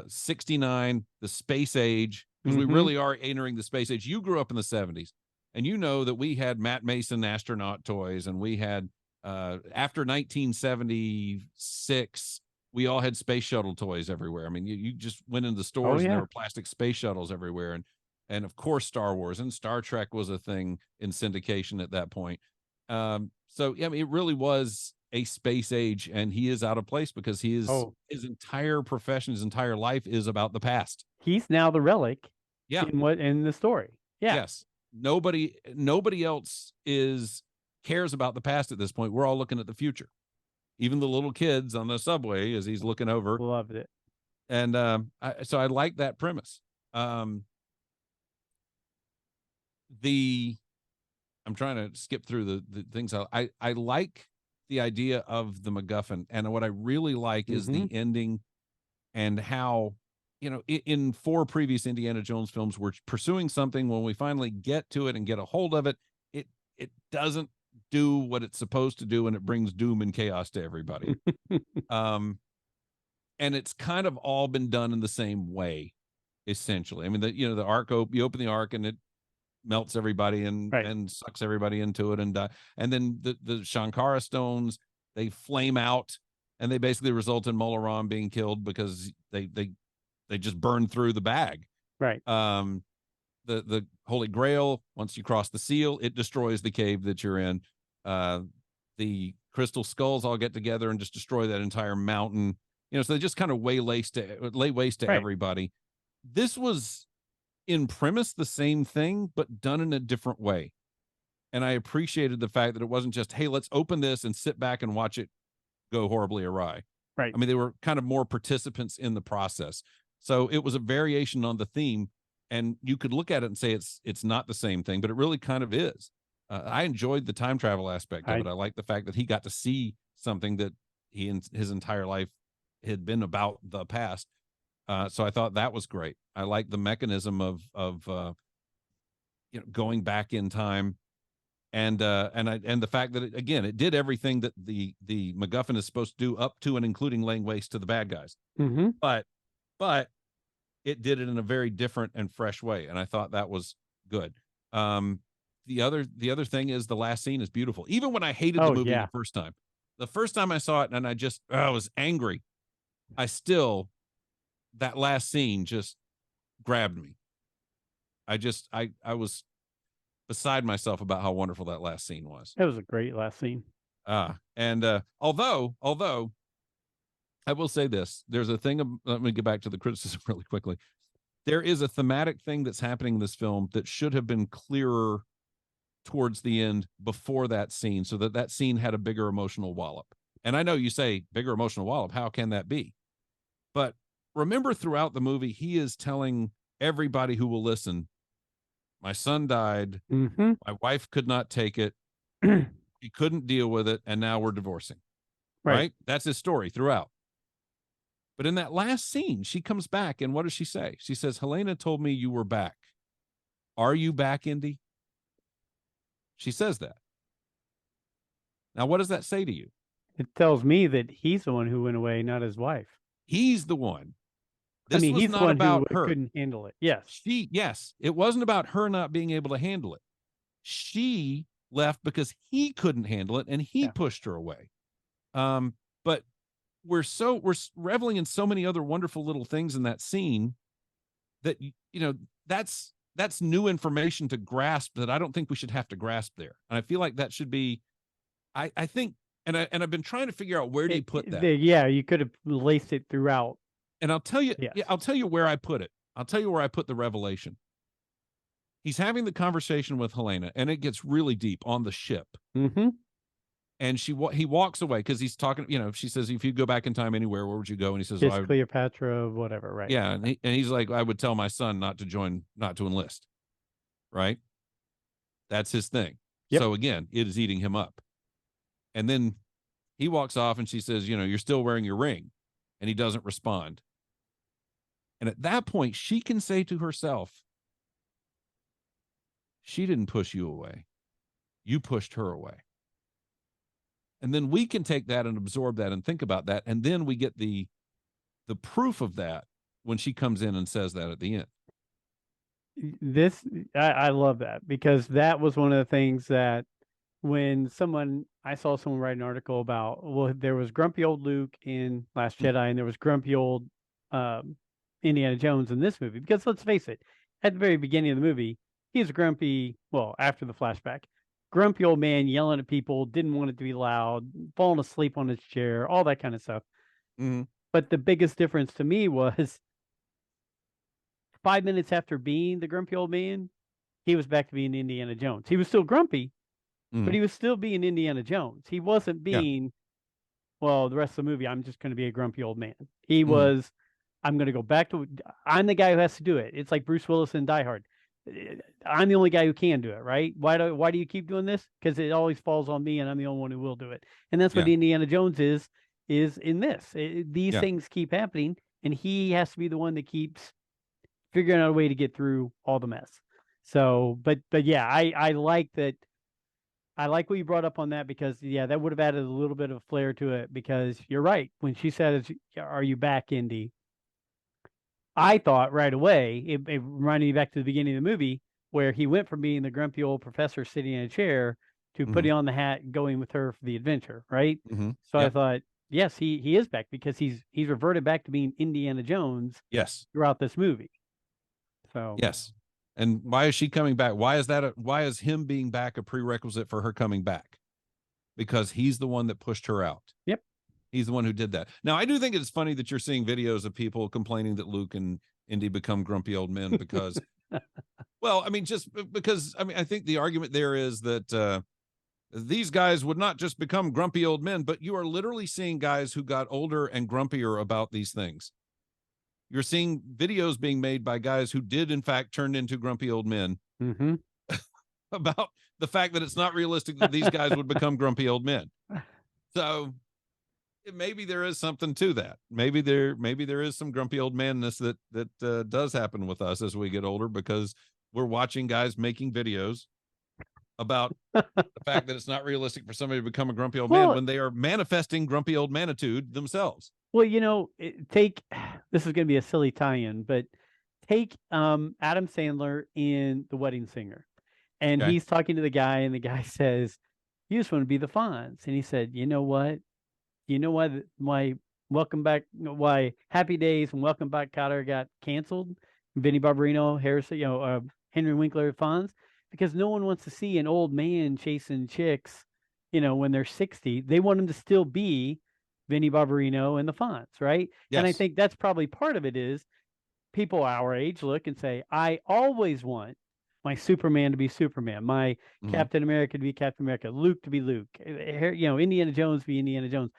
69, the space age, because we Hmm. really are entering the space age. You grew up in the 70s, and you know that we had Matt Mason astronaut toys, and we had, after 1976, we all had space shuttle toys everywhere. I mean, you just went into the Oh, stores and there yeah. were plastic space shuttles everywhere. And of course, Star Wars and Star Trek was a thing in syndication at that point. So, yeah, I mean, it really was a space age, and he is out of place because Oh, his entire profession, his entire life is about the past. he's now the relic Yeah. in the story. Yeah. Yes. Nobody else is cares about the past at this point. We're all looking at the future. Even the little kids on the subway as he's looking over. Loved it. And so I like that premise. The I'm trying to skip through the things I like the idea of the MacGuffin. And what I really like is the ending and how, you know, in 4 previous Indiana Jones films, we're pursuing something. When we finally get to it and get a hold of it, it doesn't do what it's supposed to do, and it brings doom and chaos to everybody. And it's kind of all been done in the same way, essentially. I mean, the ark, you open the ark and it melts everybody and sucks everybody into it, and then the Shankara stones, they flame out, and they basically result in Molaram being killed because they just burn through the bag. Right. The Holy Grail, once you cross the seal, it destroys the cave that you're in. The crystal skulls all get together and just destroy that entire mountain. You know, so they just kind of lay waste to everybody. This was in premise the same thing, but done in a different way. And I appreciated the fact that it wasn't just, hey, let's open this and sit back and watch it go horribly awry. Right. I mean, they were kind of more participants in the process. So it was a variation on the theme, and you could look at it and say it's not the same thing, but it really kind of is. I enjoyed the time travel aspect of it. I like the fact that he got to see something that he in his entire life had been about the past. So I thought that was great. I like the mechanism of going back in time, and the fact that it did everything that the MacGuffin is supposed to do, up to and including laying waste to the bad guys. But it did it in a very different and fresh way, and I thought that was good. The other thing is the last scene is beautiful. Even when I hated the movie the first time I saw it, and I was angry, that last scene just grabbed me. I was beside myself about how wonderful that last scene was. It was a great last scene. And although I will say this, there's a thing. Let me get back to the criticism really quickly. There is a thematic thing that's happening in this film that should have been clearer towards the end before that scene, so that scene had a bigger emotional wallop. And I know you say bigger emotional wallop. How can that be? But remember, throughout the movie, he is telling everybody who will listen, my son died. My wife could not take it. He couldn't deal with it. And now we're divorcing. Right? That's his story throughout. But in that last scene, she comes back, and what does she say? She says, Helena told me you were back. Are you back, Indy? She says that. Now, what does that say to you? It tells me that he's the one who went away, not his wife. He's the one. This was he's not the one about who her. Couldn't handle it. Yes. Yes. It wasn't about her not being able to handle it. She left because he couldn't handle it, and he pushed her away. But we're reveling in so many other wonderful little things in that scene that, that's new information to grasp that I don't think we should have to grasp there. And I feel like that should be, I think, and I've been trying to figure out where do you put that? You could have laced it throughout. And I'll tell you, I'll tell you where I put it. I'll tell you where I put the revelation. He's having the conversation with Helena, and it gets really deep on the ship. And he walks away because he's talking, she says, if you go back in time anywhere, where would you go? And he says, Cleopatra, whatever, right? Yeah. And he's like, I would tell my son not to enlist. Right. That's his thing. Yep. So again, it is eating him up. And then he walks off, and she says, you're still wearing your ring. And he doesn't respond. And at that point, she can say to herself, she didn't push you away. You pushed her away. And then we can take that and absorb that and think about that. And then we get the proof of that when she comes in and says that at the end. I love that, because that was one of the things that when I saw someone write an article about, well, there was grumpy old Luke in Last Jedi, and there was grumpy old Indiana Jones in this movie. Because let's face it, at the very beginning of the movie, he's a grumpy, well, after the flashback, grumpy old man yelling at people, didn't want it to be loud, falling asleep on his chair, all that kind of stuff. But the biggest difference to me was 5 minutes after being the grumpy old man, he was back to being Indiana Jones. He was still grumpy, but he was still being Indiana Jones. He wasn't being, well, the rest of the movie, I'm just going to be a grumpy old man. He was, I'm going to go back to, I'm the guy who has to do it. It's like Bruce Willis in Die Hard. I'm the only guy who can do it, right? Why do you keep doing this? Because it always falls on me, and I'm the only one who will do it. And that's what Yeah. Indiana Jones is in this. These Yeah. things keep happening, and he has to be the one that keeps figuring out a way to get through all the mess. So, but yeah, I like that. I like what you brought up on that because yeah, that would have added a little bit of flair to it. Because you're right when she says, "Are you back, Indy?" I thought right away it reminded me back to the beginning of the movie where he went from being the grumpy old professor sitting in a chair to Hmm. putting on the hat and going with her for the adventure, right? Hmm. So I Yep. thought, yes, he is back because he's reverted back to being Indiana Jones Yes. throughout this movie. So Yes. And why is she coming back? Why is why is him being back a prerequisite for her coming back? Because he's the one that pushed her out. yep. He's the one who did that. Now, I do think it's funny that you're seeing videos of people complaining that Luke and Indy become grumpy old men because, well, I mean, just because, I mean, I think the argument there is that these guys would not just become grumpy old men, but you are literally seeing guys who got older and grumpier about these things. You're seeing videos being made by guys who did, in fact, turn into grumpy old men Mm-hmm. about the fact that it's not realistic that these guys would become grumpy old men. So maybe there is something to that. Maybe there is some grumpy old manness that does happen with us as we get older because we're watching guys making videos about the fact that it's not realistic for somebody to become a grumpy old man Well, when they are manifesting grumpy old manitude themselves. well, take this is going to be a silly tie-in, but take Adam Sandler in The Wedding Singer, and Okay. he's talking to the guy, and the guy says, "You just want to be the Fonz," and he said, "You know what? You know why Welcome Back, why Happy Days and Welcome Back Kotter got canceled? Vinnie Barbarino, Harrison, Henry Winkler, Fonz, because no one wants to see an old man chasing chicks, when they're 60. They want them to still be Vinnie Barbarino and the Fonz, right? And I Yes. think that's probably part of it is people our age look and say, I always want my Superman to be Superman, my Mm-hmm. Captain America to be Captain America, Luke to be Luke, Indiana Jones to be Indiana Jones.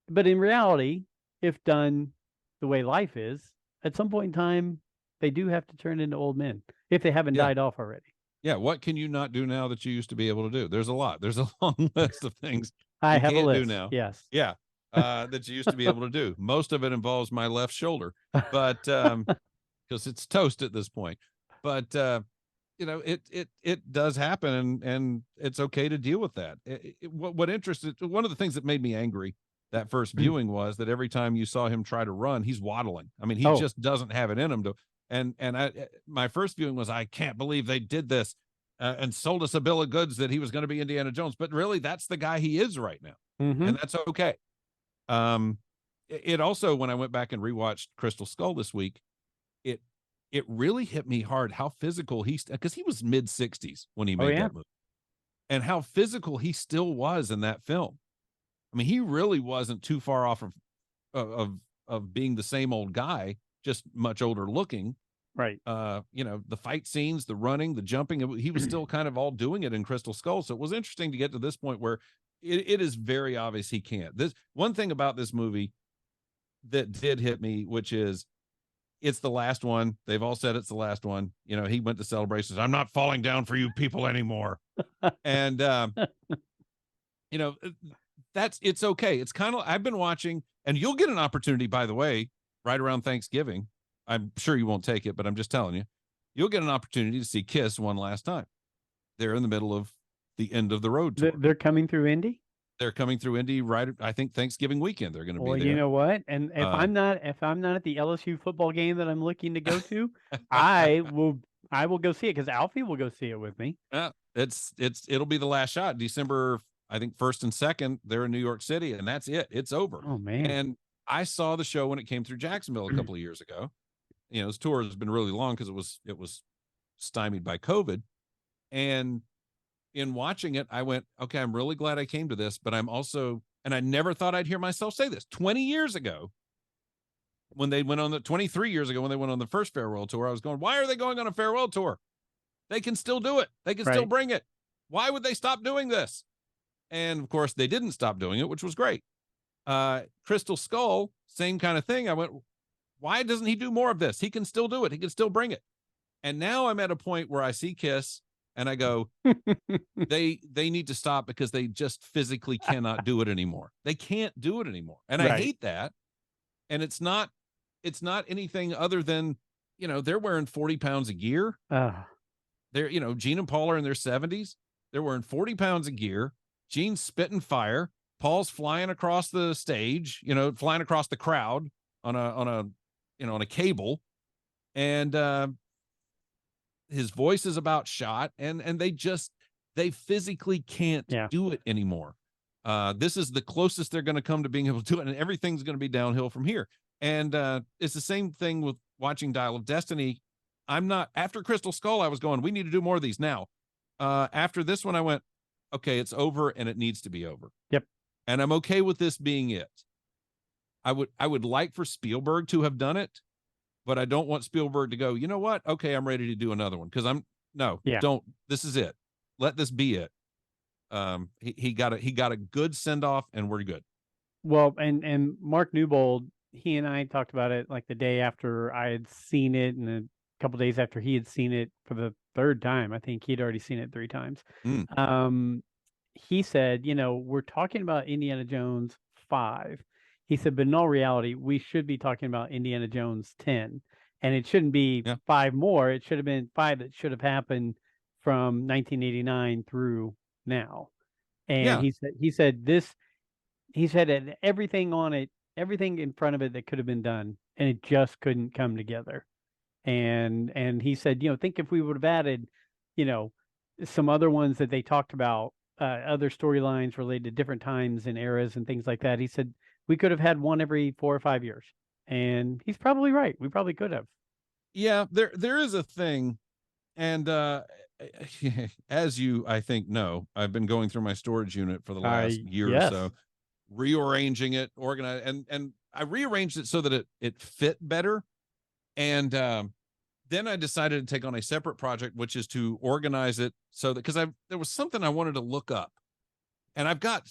But in reality, if done the way life is, at some point in time, they do have to turn into old men if they haven't Yeah. died off already. Yeah. What can you not do now that you used to be able to do? There's a lot. There's a long list of things I you have a can't do list. now. Yes. Yeah. That you used to be able to do. Most of it involves my left shoulder, but because it's toast at this point. But it does happen, and it's okay to deal with that. What interested one of the things that made me angry that first viewing was that every time you saw him try to run, he's waddling. I mean, he Oh, just doesn't have it in him to. My first viewing was, I can't believe they did this and sold us a bill of goods that he was going to be Indiana Jones. But really, that's the guy he is right now, mm-hmm. and that's okay. It also, when I went back and rewatched Crystal Skull this week, it it really hit me hard how physical because he was mid-60s when he Oh, made yeah. that movie, and how physical he still was in that film. I mean, he really wasn't too far off of being the same old guy, just much older looking. Right. The fight scenes, the running, the jumping, he was still kind of all doing it in Crystal Skull. So it was interesting to get to this point where it is very obvious he can't. This one thing about this movie that did hit me, which is it's the last one. They've all said it's the last one. He went to celebrations. I'm not falling down for you people anymore. And you know, it's okay. It's kind of, I've been watching, and you'll get an opportunity, by the way, right around Thanksgiving. I'm sure you won't take it, but I'm just telling you, you'll get an opportunity to see Kiss one last time. They're in the middle of the end of the road tour. They're coming through Indy. They're coming through Indy right, I think Thanksgiving weekend. They're going to Well, be you there. know what? And if I'm not at the LSU football game that I'm looking to go to, I will go see it because Alfie will go see it with me. Yeah, it'll be the last shot. December, I think 1st and 2nd, they're in New York City, and that's it. It's over. Oh man. And I saw the show when it came through Jacksonville a couple of years ago. This tour has been really long because it was stymied by COVID. And in watching it, I went, okay, I'm really glad I came to this, but I'm also, and I never thought I'd hear myself say this 20 years ago when they went on 23 years ago when they went on the first farewell tour, I was going, why are they going on a farewell tour? They can still do it. They can still bring it. Why would they stop doing this? And of course they didn't stop doing it, which was great. Crystal Skull, same kind of thing. I went, why doesn't he do more of this? He can still do it. He can still bring it. And now I'm at a point where I see Kiss and I go, they need to stop because they just physically cannot do it anymore. They can't do it anymore. And I Right. hate that. And it's not anything other than, they're wearing 40 pounds of gear. They're, Gene and Paul are in their 70s. They're wearing 40 pounds of gear. Gene's spitting fire. Paul's flying across the stage, flying across the crowd on a cable. And his voice is about shot, and they physically can't do it anymore. This is the closest they're going to come to being able to do it, and everything's going to be downhill from here. And it's the same thing with watching Dial of Destiny. I'm not, after Crystal Skull, I was going, we need to do more of these now. After this one, I went, okay, it's over and it needs to be over. Yep. And I'm okay with this being it. I would like for Spielberg to have done it, but I don't want Spielberg to go, you know what? Okay, I'm ready to do another one. Because don't, this is it. Let this be it. He got a good send off, and we're good. Well, and Mark Newbold, he and I talked about it like the day after I had seen it, and a couple days after he had seen it for the third time. I think he'd already seen it 3 times. He said, we're talking about Indiana Jones 5. He said, but in all reality, we should be talking about Indiana Jones 10. And it shouldn't be 5 more. It should have been 5 that should have happened from 1989 through now. And he said everything on it, everything in front of it that could have been done, and it just couldn't come together. And he said, think if we would have added, some other ones that they talked about, other storylines related to different times and eras and things like that. He said we could have had one every 4 or 5 years, and he's probably right. We probably could have. Yeah, there is a thing, and as you, I think, know, I've been going through my storage unit for the last year or so, rearranging it, and I rearranged it so that it fit better. And then I decided to take on a separate project, which is to organize it so that, because there was something I wanted to look up, and I've got,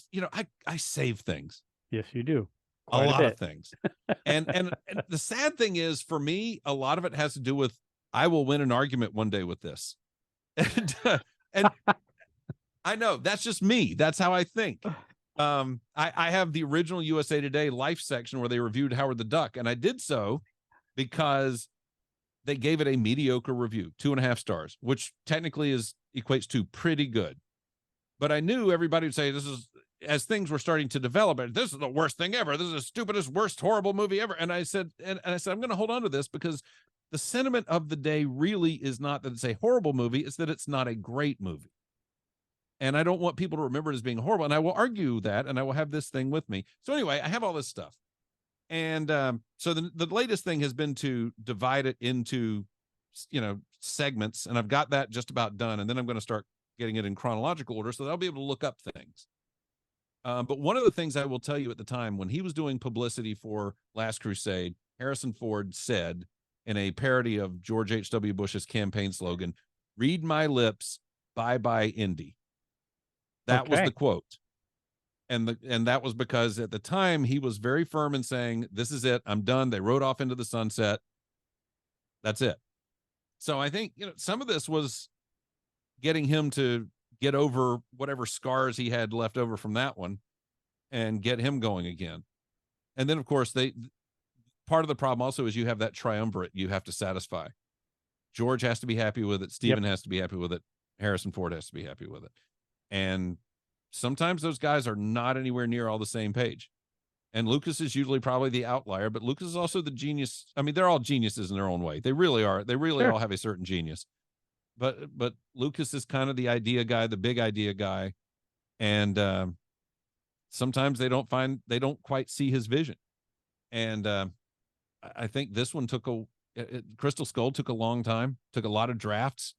I save things. Yes, you do. Quite a lot of things. And the sad thing is, for me, a lot of it has to do with, I will win an argument one day with this. And I know that's just me. That's how I think. I have the original USA Today Life section where they reviewed Howard the Duck, and I did so because they gave it a mediocre review, 2.5 stars, which technically equates to pretty good. But I knew everybody would say, this is, as things were starting to develop, this is the worst thing ever. This is the stupidest, worst, horrible movie ever. And I said, I'm going to hold on to this, because the sentiment of the day really is not that it's a horrible movie, it's that it's not a great movie. And I don't want people to remember it as being horrible. And I will argue that, and I will have this thing with me. So anyway, I have all this stuff. And so the latest thing has been to divide it into, segments. And I've got that just about done. And then I'm going to start getting it in chronological order so that I'll be able to look up things. But one of the things I will tell you, at the time when he was doing publicity for Last Crusade, Harrison Ford said in a parody of George H.W. Bush's campaign slogan, "Read my lips, bye-bye Indy." That was the quote. And that was because at the time he was very firm in saying, this is it, I'm done. They rode off into the sunset. That's it. So I think, some of this was getting him to get over whatever scars he had left over from that one and get him going again. And then, of course, part of the problem also is you have that triumvirate you have to satisfy. George has to be happy with it. Steven has to be happy with it. Harrison Ford has to be happy with it. And sometimes those guys are not anywhere near all the same page. And Lucas is usually probably the outlier, but Lucas is also the genius. I mean, they're all geniuses in their own way. They really are. They really all have a certain genius. But Lucas is kind of the idea guy, the big idea guy. And sometimes they don't quite see his vision. And I think this one Crystal Skull took a long time, took a lot of drafts.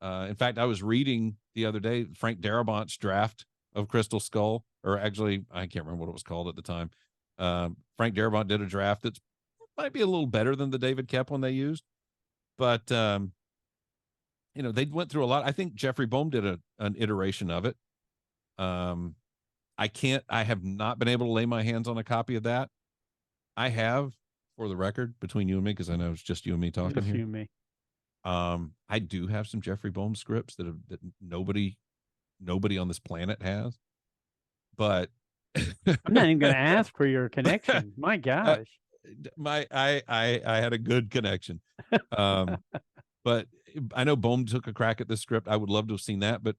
In fact, I was reading the other day Frank Darabont's draft of Crystal Skull, or actually, I can't remember what it was called at the time. Frank Darabont did a draft that might be a little better than the David Koepp one they used. But, they went through a lot. I think Jeffrey Boehm did an iteration of it. I have not been able to lay my hands on a copy of that. I have, for the record, between you and me, because I know it's just you and me talking just here. You and me. I do have some Jeffrey Bohm scripts that nobody on this planet has, but I'm not even going to ask for your connection. My gosh. I had a good connection. But I know Bohm took a crack at this script. I would love to have seen that, but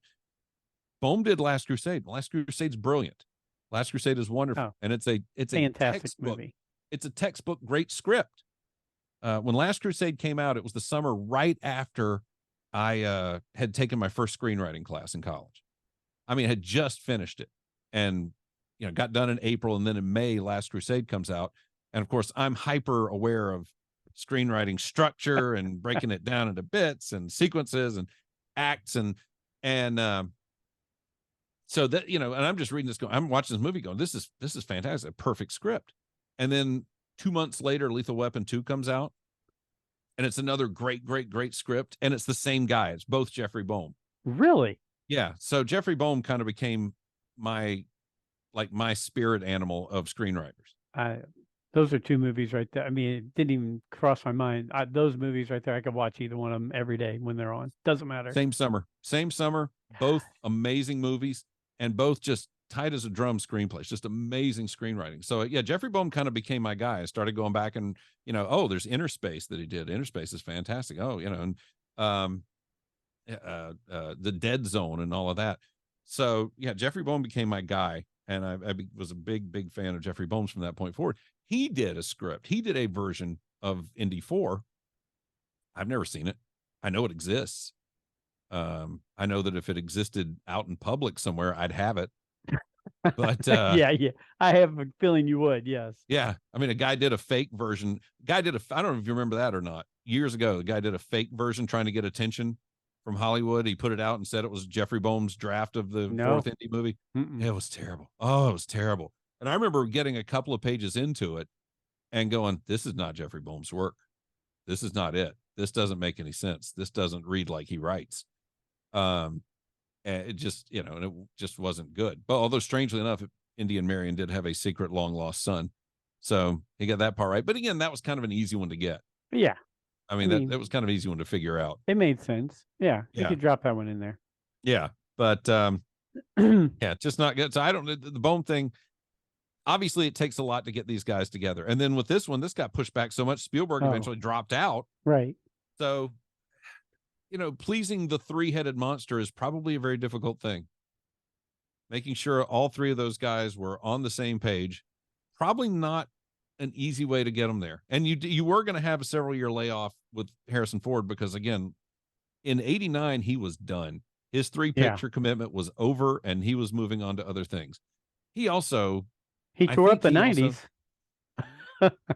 Bohm did Last Crusade. Last Crusade's brilliant. Last Crusade is wonderful, and it's a fantastic textbook movie. It's a textbook great script. When Last Crusade came out, it was the summer right after I had taken my first screenwriting class in college. I mean, I had just finished it, and got done in April, and then in May, Last Crusade comes out, and of course, I'm hyper aware of screenwriting structure and breaking it down into bits and sequences and acts and so that and I'm just reading this going, I'm watching this movie going, this is fantastic, a perfect script. And then 2 months later, Lethal Weapon 2 comes out, and it's another great script, and it's the same guy. It's both Jeffrey Bohm. Really? Yeah. So Jeffrey Bohm kind of became my spirit animal of screenwriters. Those are two movies right there. I mean, it didn't even cross my mind. Those movies right there, I could watch either one of them every day when they're on. Doesn't matter. Same summer, both amazing movies, and both just tight as a drum screenplays, just amazing screenwriting. So yeah, Jeffrey Bohm kind of became my guy. I started going back and, there's Inner Space that he did. Inner Space is fantastic. Oh, and the Dead Zone and all of that. So yeah, Jeffrey Bohm became my guy, and I was a big fan of Jeffrey Bohm's from that point forward. He did a script. He did a version of Indy 4. I've never seen it. I know it exists. I know that if it existed out in public somewhere, I'd have it. But yeah, I have a feeling you would. Yes. Yeah, I mean, a guy did a fake version. I don't know if you remember that or not. Years ago, the guy did a fake version trying to get attention from Hollywood. He put it out and said it was Jeffrey Bohm's draft of the fourth Indy movie. It was terrible. Oh, it was terrible. And I remember getting a couple of pages into it and going, "This is not Jeffrey Bohm's work. This is not it. This doesn't make any sense. This doesn't read like he writes." And it just, and it just wasn't good. But although strangely enough, Indy and Marion did have a secret long lost son, so he got that part right. But again, that was kind of an easy one to get. Yeah, I mean, that was kind of an easy one to figure out. It made sense. Yeah, you could drop that one in there. Yeah, but yeah, just not good. So I don't, the Bohm thing. Obviously, it takes a lot to get these guys together. And then with this one, this got pushed back so much, Spielberg eventually dropped out. Right. So, pleasing the three-headed monster is probably a very difficult thing. Making sure all three of those guys were on the same page, probably not an easy way to get them there. And you were going to have a several-year layoff with Harrison Ford because, again, in '89, he was done. His three-picture commitment was over, and he was moving on to other things. He also... He tore up the 90s.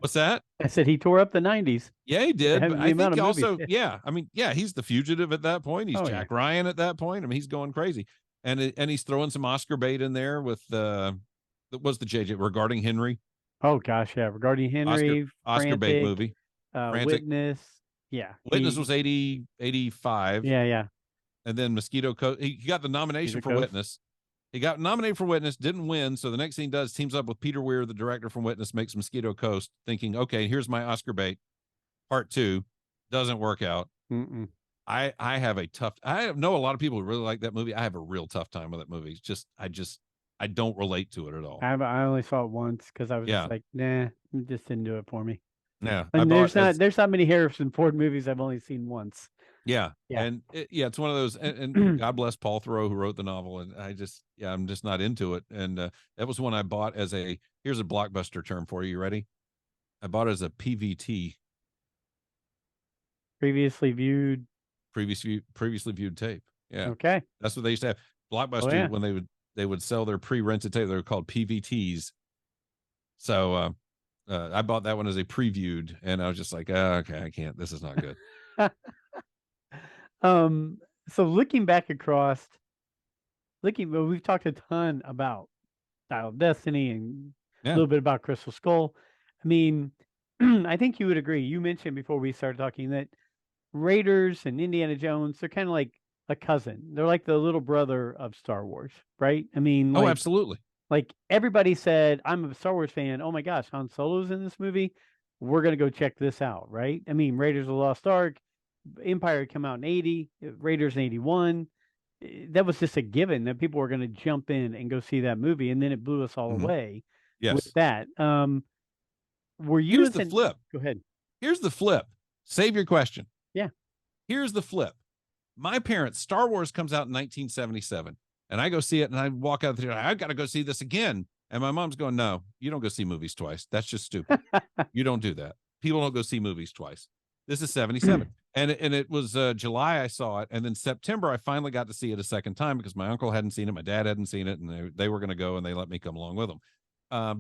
What's that? I said he tore up the 90s. Yeah, he did. But I think also, yeah. I mean, yeah, he's the fugitive at that point. He's Jack Ryan at that point. I mean, he's going crazy, and he's throwing some Oscar bait in there with what's the JJ regarding Henry. Oh gosh, yeah, regarding Henry, Oscar bait movie, Witness. Yeah, Witness was 85. Yeah. And then Mosquito Coast. He got the nomination for Witness. He got nominated for Witness, didn't win. So the next thing he does, teams up with Peter Weir, the director from Witness, makes Mosquito Coast, thinking, okay, here's my Oscar bait. Part 2 doesn't work out. I know a lot of people who really like that movie. I have a real tough time with that movie. It's just, I don't relate to it at all. I only saw it once because I was just like, nah, it just didn't do it for me. Yeah. And there's not many Harrison Ford movies I've only seen once. Yeah. And it's one of those, and God bless Paul Theroux who wrote the novel. And I'm just not into it. And that was one I bought as here's a blockbuster term for you. You ready? I bought it as a PVT. Previously viewed tape. Yeah. Okay. That's what they used to have. Blockbuster, when they would sell their pre-rented tape, they were called PVTs. So I bought that one as a previewed, and I was just like, okay, I can't. This is not good. So looking back across, we've talked a ton about Dial of Destiny and a little bit about Crystal Skull. I mean, I think you would agree. You mentioned before we started talking that Raiders and Indiana Jones, they're kind of like a cousin. They're like the little brother of Star Wars, right? I mean, absolutely. Like everybody said, I'm a Star Wars fan. Oh my gosh, Han Solo's in this movie. We're going to go check this out, right? I mean, Raiders of the Lost Ark, Empire had come out in 80, Raiders in 81. That was just a given that people were going to jump in and go see that movie, and then it blew us all Mm-hmm. away with Yes. that. Were you Here's as the an flip. Go ahead. Here's the flip. Save your question. Yeah. Here's the flip. My parents, Star Wars comes out in 1977, and I go see it, and I walk out the theater. I've got to go see this again. And my mom's going, "No, you don't go see movies twice. That's just stupid. You don't do that. People don't go see movies twice." This is 77. And it was July I saw it. And then September, I finally got to see it a second time because my uncle hadn't seen it. My dad hadn't seen it. And they were going to go, and they let me come along with them.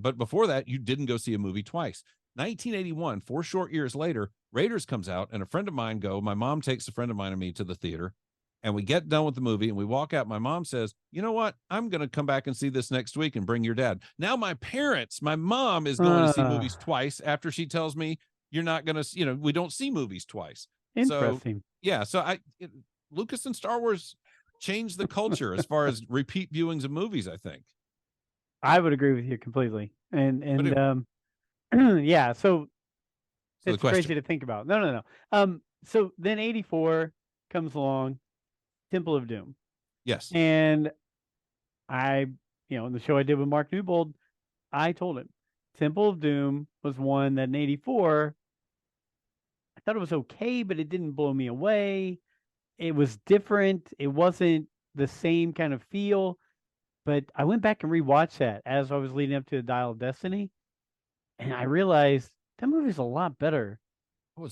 But before that, you didn't go see a movie twice. 1981, 4 short years later, Raiders comes out, and a friend of mine my mom takes a friend of mine and me to the theater, and we get done with the movie and we walk out. My mom says, "You know what? I'm going to come back and see this next week and bring your dad." Now my mom is going to see movies twice after she tells me you're not going to, we don't see movies twice. Interesting. So yeah. So Lucas and Star Wars changed the culture as far as repeat viewings of movies, I think. I would agree with you completely. And Anyway, yeah, so it's crazy question. to think about. No. So then 84 comes along, Temple of Doom. Yes. And I, in the show I did with Mark Newbold, I told him Temple of Doom was one that in 84, I thought it was okay, but it didn't blow me away. It was different. It wasn't the same kind of feel. But I went back and rewatched that as I was leading up to the Dial of Destiny, and I realized that movie's a lot better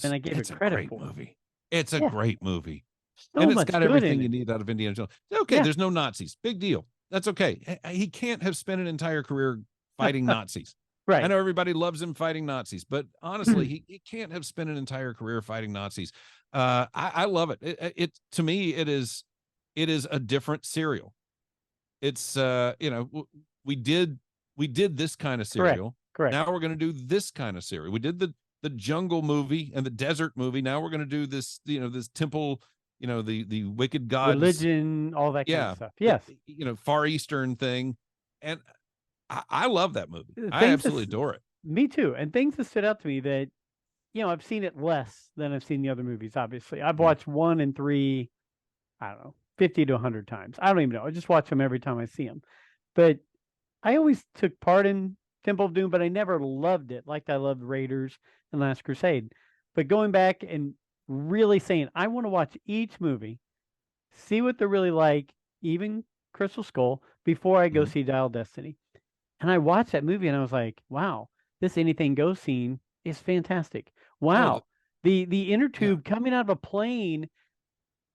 than I gave it credit for. Movie. It's a great movie. So and it's much got good everything in you it. need out of Indiana Jones. Okay, there's no Nazis. Big deal. That's okay. He can't have spent an entire career fighting Nazis. Right. I know everybody loves him fighting Nazis, but honestly, he can't have spent an entire career fighting Nazis. I love it. It to me, it is a different serial. It's we did this kind of serial. Correct. Now we're going to do this kind of serial. We did the jungle movie and the desert movie. Now we're going to do this, this temple, the wicked gods, religion, all that kind of stuff. Yes. Far Eastern thing. And I love that movie. I absolutely adore it. Me too. And things that stood out to me that, I've seen it less than I've seen the other movies, obviously. I've watched 1 and 3, I don't know, 50 to 100 times. I don't even know. I just watch them every time I see them. But I always took part in Temple of Doom, but I never loved it like I loved Raiders and Last Crusade. But going back and really saying, I want to watch each movie, see what they're really like, even Crystal Skull, before I go see Dial Destiny. And I watched that movie and I was like, wow, this anything goes scene is fantastic. Wow. The inner tube coming out of a plane,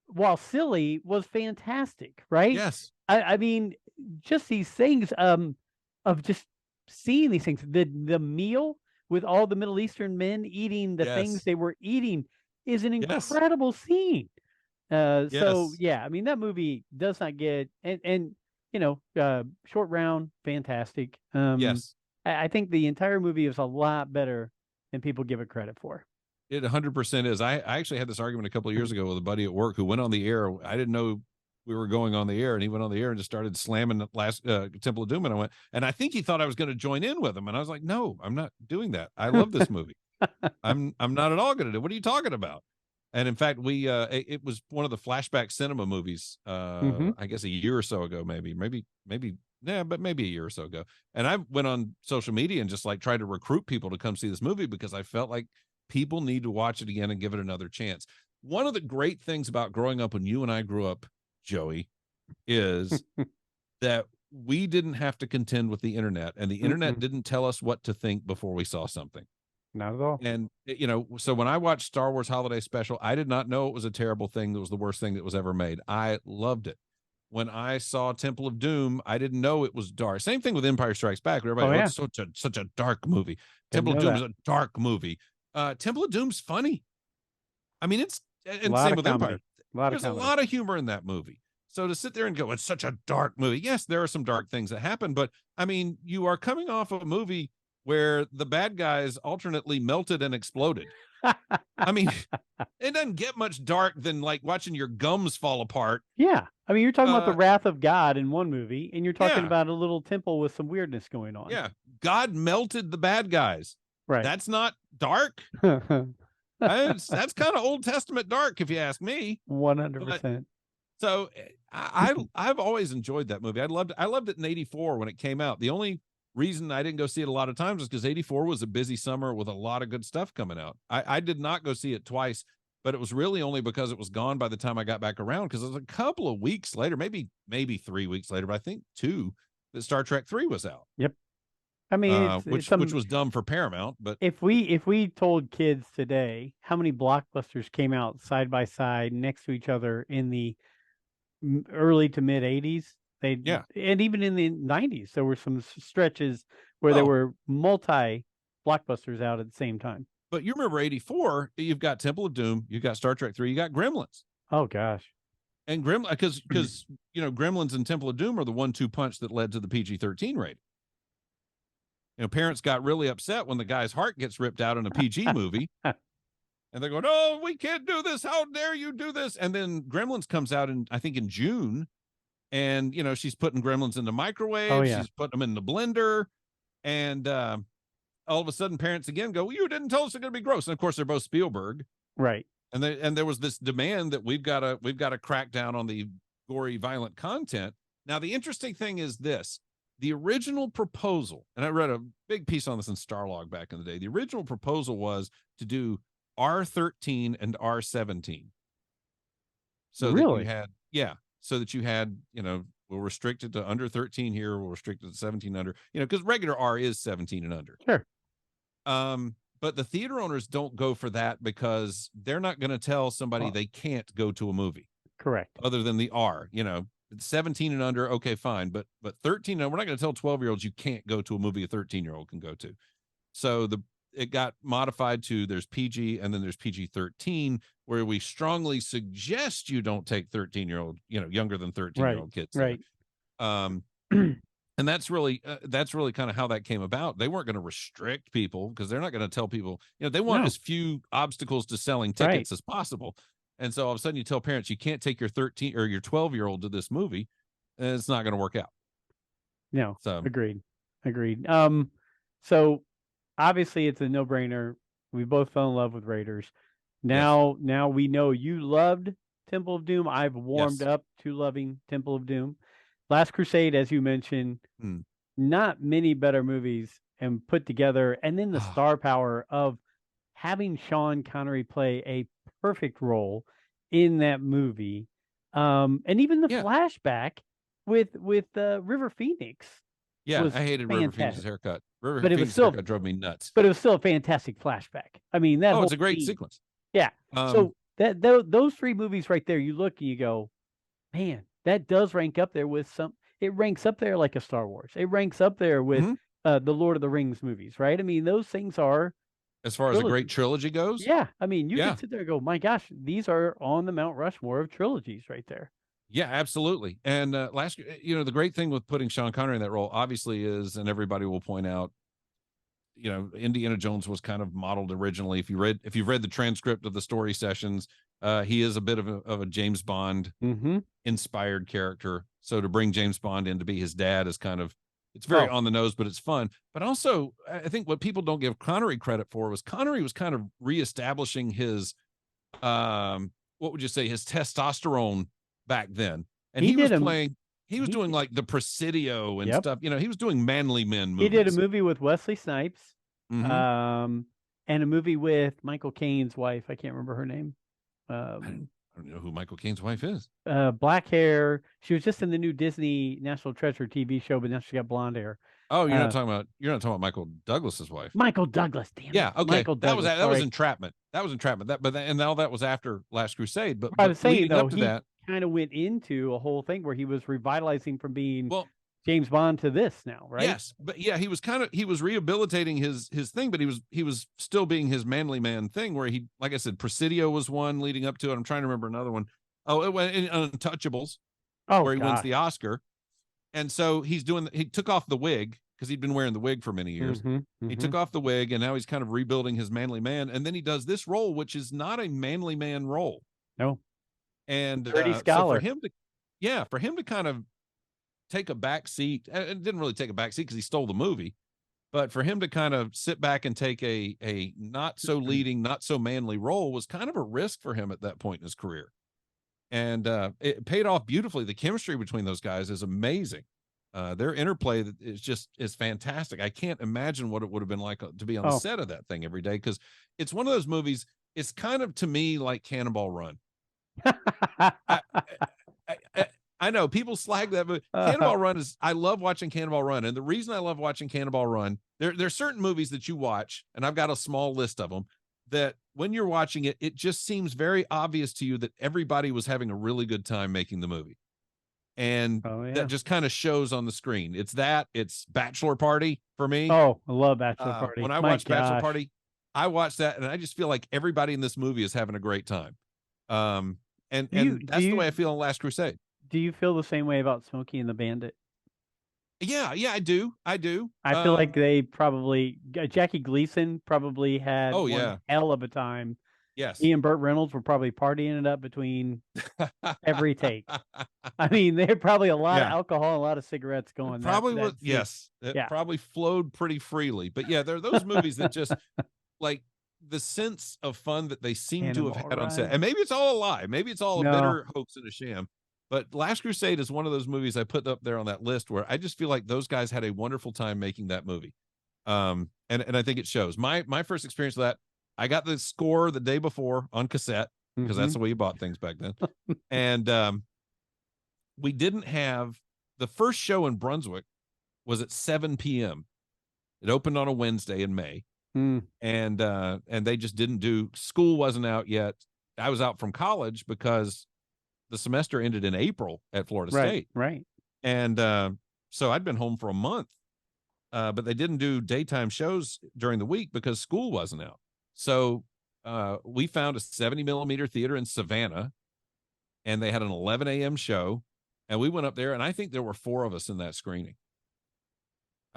while silly, was fantastic, right? Yes. I mean, just these things of just seeing these things. The meal with all the Middle Eastern men eating the things they were eating is an incredible scene. So yeah, I mean, that movie does not get and Short Round, fantastic. Yes. I think the entire movie is a lot better than people give it credit for. It 100% is. I actually had this argument a couple of years ago with a buddy at work who went on the air. I didn't know we were going on the air, and he went on the air and just started slamming the last Temple of Doom. And I think he thought I was going to join in with him. And I was like, no, I'm not doing that. I love this movie. I'm not at all going to do. What are you talking about? And in fact, it was one of the flashback cinema movies, I guess a year or so ago, maybe, but maybe a year or so ago. And I went on social media and just tried to recruit people to come see this movie because I felt like people need to watch it again and give it another chance. One of the great things about growing up when you and I grew up, Joey, is that we didn't have to contend with the internet, and the internet didn't tell us what to think before we saw something. Not at all. And, so when I watched Star Wars Holiday Special, I did not know it was a terrible thing. That was the worst thing that was ever made. I loved it. When I saw Temple of Doom, I didn't know it was dark. Same thing with Empire Strikes Back. Everybody, it's such a dark movie. Temple of Doom is a dark movie. Temple of Doom's funny. I mean, and same with Empire. There's a lot of humor in that movie. So to sit there and go, it's such a dark movie. Yes, there are some dark things that happen, but I mean, you are coming off of a movie where the bad guys alternately melted and exploded. I mean, it doesn't get much dark than watching your gums fall apart. Yeah. I mean, you're talking about the wrath of God in one movie, and you're talking about a little temple with some weirdness going on. Yeah. God melted the bad guys. Right. That's not dark. That's kind of Old Testament dark, if you ask me. 100%. So I've always enjoyed that movie. I loved it in '84 when it came out. The only reason I didn't go see it a lot of times is because '84 was a busy summer with a lot of good stuff coming out. I did not go see it twice, but it was really only because it was gone by the time I got back around, because it was a couple of weeks later, maybe 3 weeks later, but I think 2, that Star Trek 3 was out. Yep. I mean, which was dumb for Paramount, but if we told kids today how many blockbusters came out side by side next to each other in the early to mid 80s, and even in the 90s, there were some stretches where there were multi blockbusters out at the same time. But you remember '84, you've got Temple of Doom, you've got Star Trek 3, you got Gremlins. Oh gosh. And because Gremlins and Temple of Doom are the 1-2 punch that led to the PG-13 rating. Parents got really upset when the guy's heart gets ripped out in a PG movie. And they're going, "Oh, we can't do this. How dare you do this?" And then Gremlins comes out I think in June. And, she's putting Gremlins in the microwave. Oh, yeah. She's putting them in the blender. And all of a sudden parents again go, "Well, you didn't tell us they're going to be gross." And of course they're both Spielberg. Right. And there was this demand that we've got to crack down on the gory, violent content. Now, the interesting thing is this. The original proposal, and I read a big piece on this in Starlog back in the day. The original proposal was to do R13 and R17. So really? so that you had, we'll restrict it to under 13 here, we'll restrict it to 17 under, because regular R is 17 and under. Sure. But the theater owners don't go for that because they're not going to tell somebody they can't go to a movie. Correct. Other than the R, 17 and under, okay, fine. But 13, we're not going to tell 12-year-olds you can't go to a movie a 13-year-old can go to. So it got modified to there's PG and then there's PG-13, where we strongly suggest you don't take 13-year-old, younger than 13-year-old kids. Right. And that's really kind of how that came about. They weren't going to restrict people because they're not going to tell people, they want as few obstacles to selling tickets as possible. And so all of a sudden you tell parents you can't take your 13 or your 12-year-old to this movie, and it's not going to work out. No. So agreed. So obviously it's a no-brainer. We both fell in love with Raiders. Now we know you loved Temple of Doom. I've warmed up to loving Temple of Doom. Last Crusade, as you mentioned, not many better movies and put together. And then the star power of having Sean Connery play a perfect role in that movie. And even the flashback with River Phoenix. Yeah, I hated River Phoenix's haircut. River Phoenix's haircut drove me nuts. But it was still a fantastic flashback. I mean, it's a great sequence. Yeah. So those 3 movies right there, you look and you go, man, that does rank up there with it ranks up there like a Star Wars. It ranks up there with the Lord of the Rings movies, right? I mean, those things are, as far as a great trilogy goes. Yeah. I mean, you can sit there and go, my gosh, these are on the Mount Rushmore of trilogies right there. Yeah, absolutely. And last year, the great thing with putting Sean Connery in that role obviously is, and everybody will point out, Indiana Jones was kind of modeled originally. If you've read the transcript of the story sessions, he is a bit of a James Bond inspired character. So to bring James Bond in to be his dad is kind of, it's very on the nose, but it's fun. But also, I think what people don't give Connery credit for was Connery was kind of reestablishing his, what would you say, his testosterone back then. And he was doing like the Presidio and stuff. He was doing manly men movies. He did a movie with Wesley Snipes, and a movie with Michael Caine's wife. I can't remember her name. I don't know who Michael Caine's wife is. Black hair. She was just in the new Disney National Treasure TV show, but now she got blonde hair. Oh, you're not talking about Michael Douglas's wife. Michael Douglas, damn it. Yeah, okay. Michael Douglas, that was Entrapment. That was Entrapment. And all that was after Last Crusade. But I was saying though, up to that, kind of went into a whole thing where he was revitalizing from being James Bond to this now, right? Yes, but he was rehabilitating his thing, but he was still being his manly man thing, where he, like I said, Presidio was one leading up to it. I'm trying to remember another one. Oh, it went in Untouchables, where he wins the Oscar. And so he took off the wig because he'd been wearing the wig for many years. He took off the wig, and now he's kind of rebuilding his manly man. And then he does this role, which is not a manly man role. No. And Dirty Scholar. So for him to kind of take a back seat, it didn't really take a back seat because he stole the movie. But for him to kind of sit back and take a not so leading, not so manly role was kind of a risk for him at that point in his career. And it paid off beautifully. The chemistry between those guys is amazing. Their interplay is fantastic. I can't imagine what it would have been like to be on the set of that thing every day, because it's one of those movies. It's kind of, to me, like Cannonball Run. I know people slag that, but Cannonball Run is, I love watching Cannonball Run. And the reason I love watching Cannonball Run, there's certain movies that you watch, and I've got a small list of them, that when you're watching it, it just seems very obvious to you that everybody was having a really good time making the movie. And that just kind of shows on the screen. It's Bachelor Party for me. Oh, I love Bachelor Party. When I watch Bachelor Party, I watch that and I just feel like everybody in this movie is having a great time. And that's the way I feel in Last Crusade. Do you feel the same way about Smokey and the Bandit? Yeah, I do. I feel like they probably, Jackie Gleason probably had one hell of a time. Yes. He and Burt Reynolds were probably partying it up between every take. I mean, they had probably a lot of alcohol, a lot of cigarettes going. Probably was, yes. It probably flowed pretty freely. But yeah, there are those movies that just like the sense of fun that they seem to have had on set. And maybe it's all a lie. Maybe it's all a bitter hoax and a sham. But Last Crusade is one of those movies I put up there on that list where I just feel like those guys had a wonderful time making that movie. And I think it shows. My first experience with that, I got the score the day before on cassette, because that's the way you bought things back then. And we didn't have, the first show in Brunswick was at 7 p.m. It opened on a Wednesday in May. And they just didn't do, school wasn't out yet. I was out from college because the semester ended in April at Florida State. Right. And so I'd been home for a month, but they didn't do daytime shows during the week because school wasn't out. So we found a 70 millimeter theater in Savannah, and they had an 11 a.m. show. And we went up there, and I think there were 4 of us in that screening.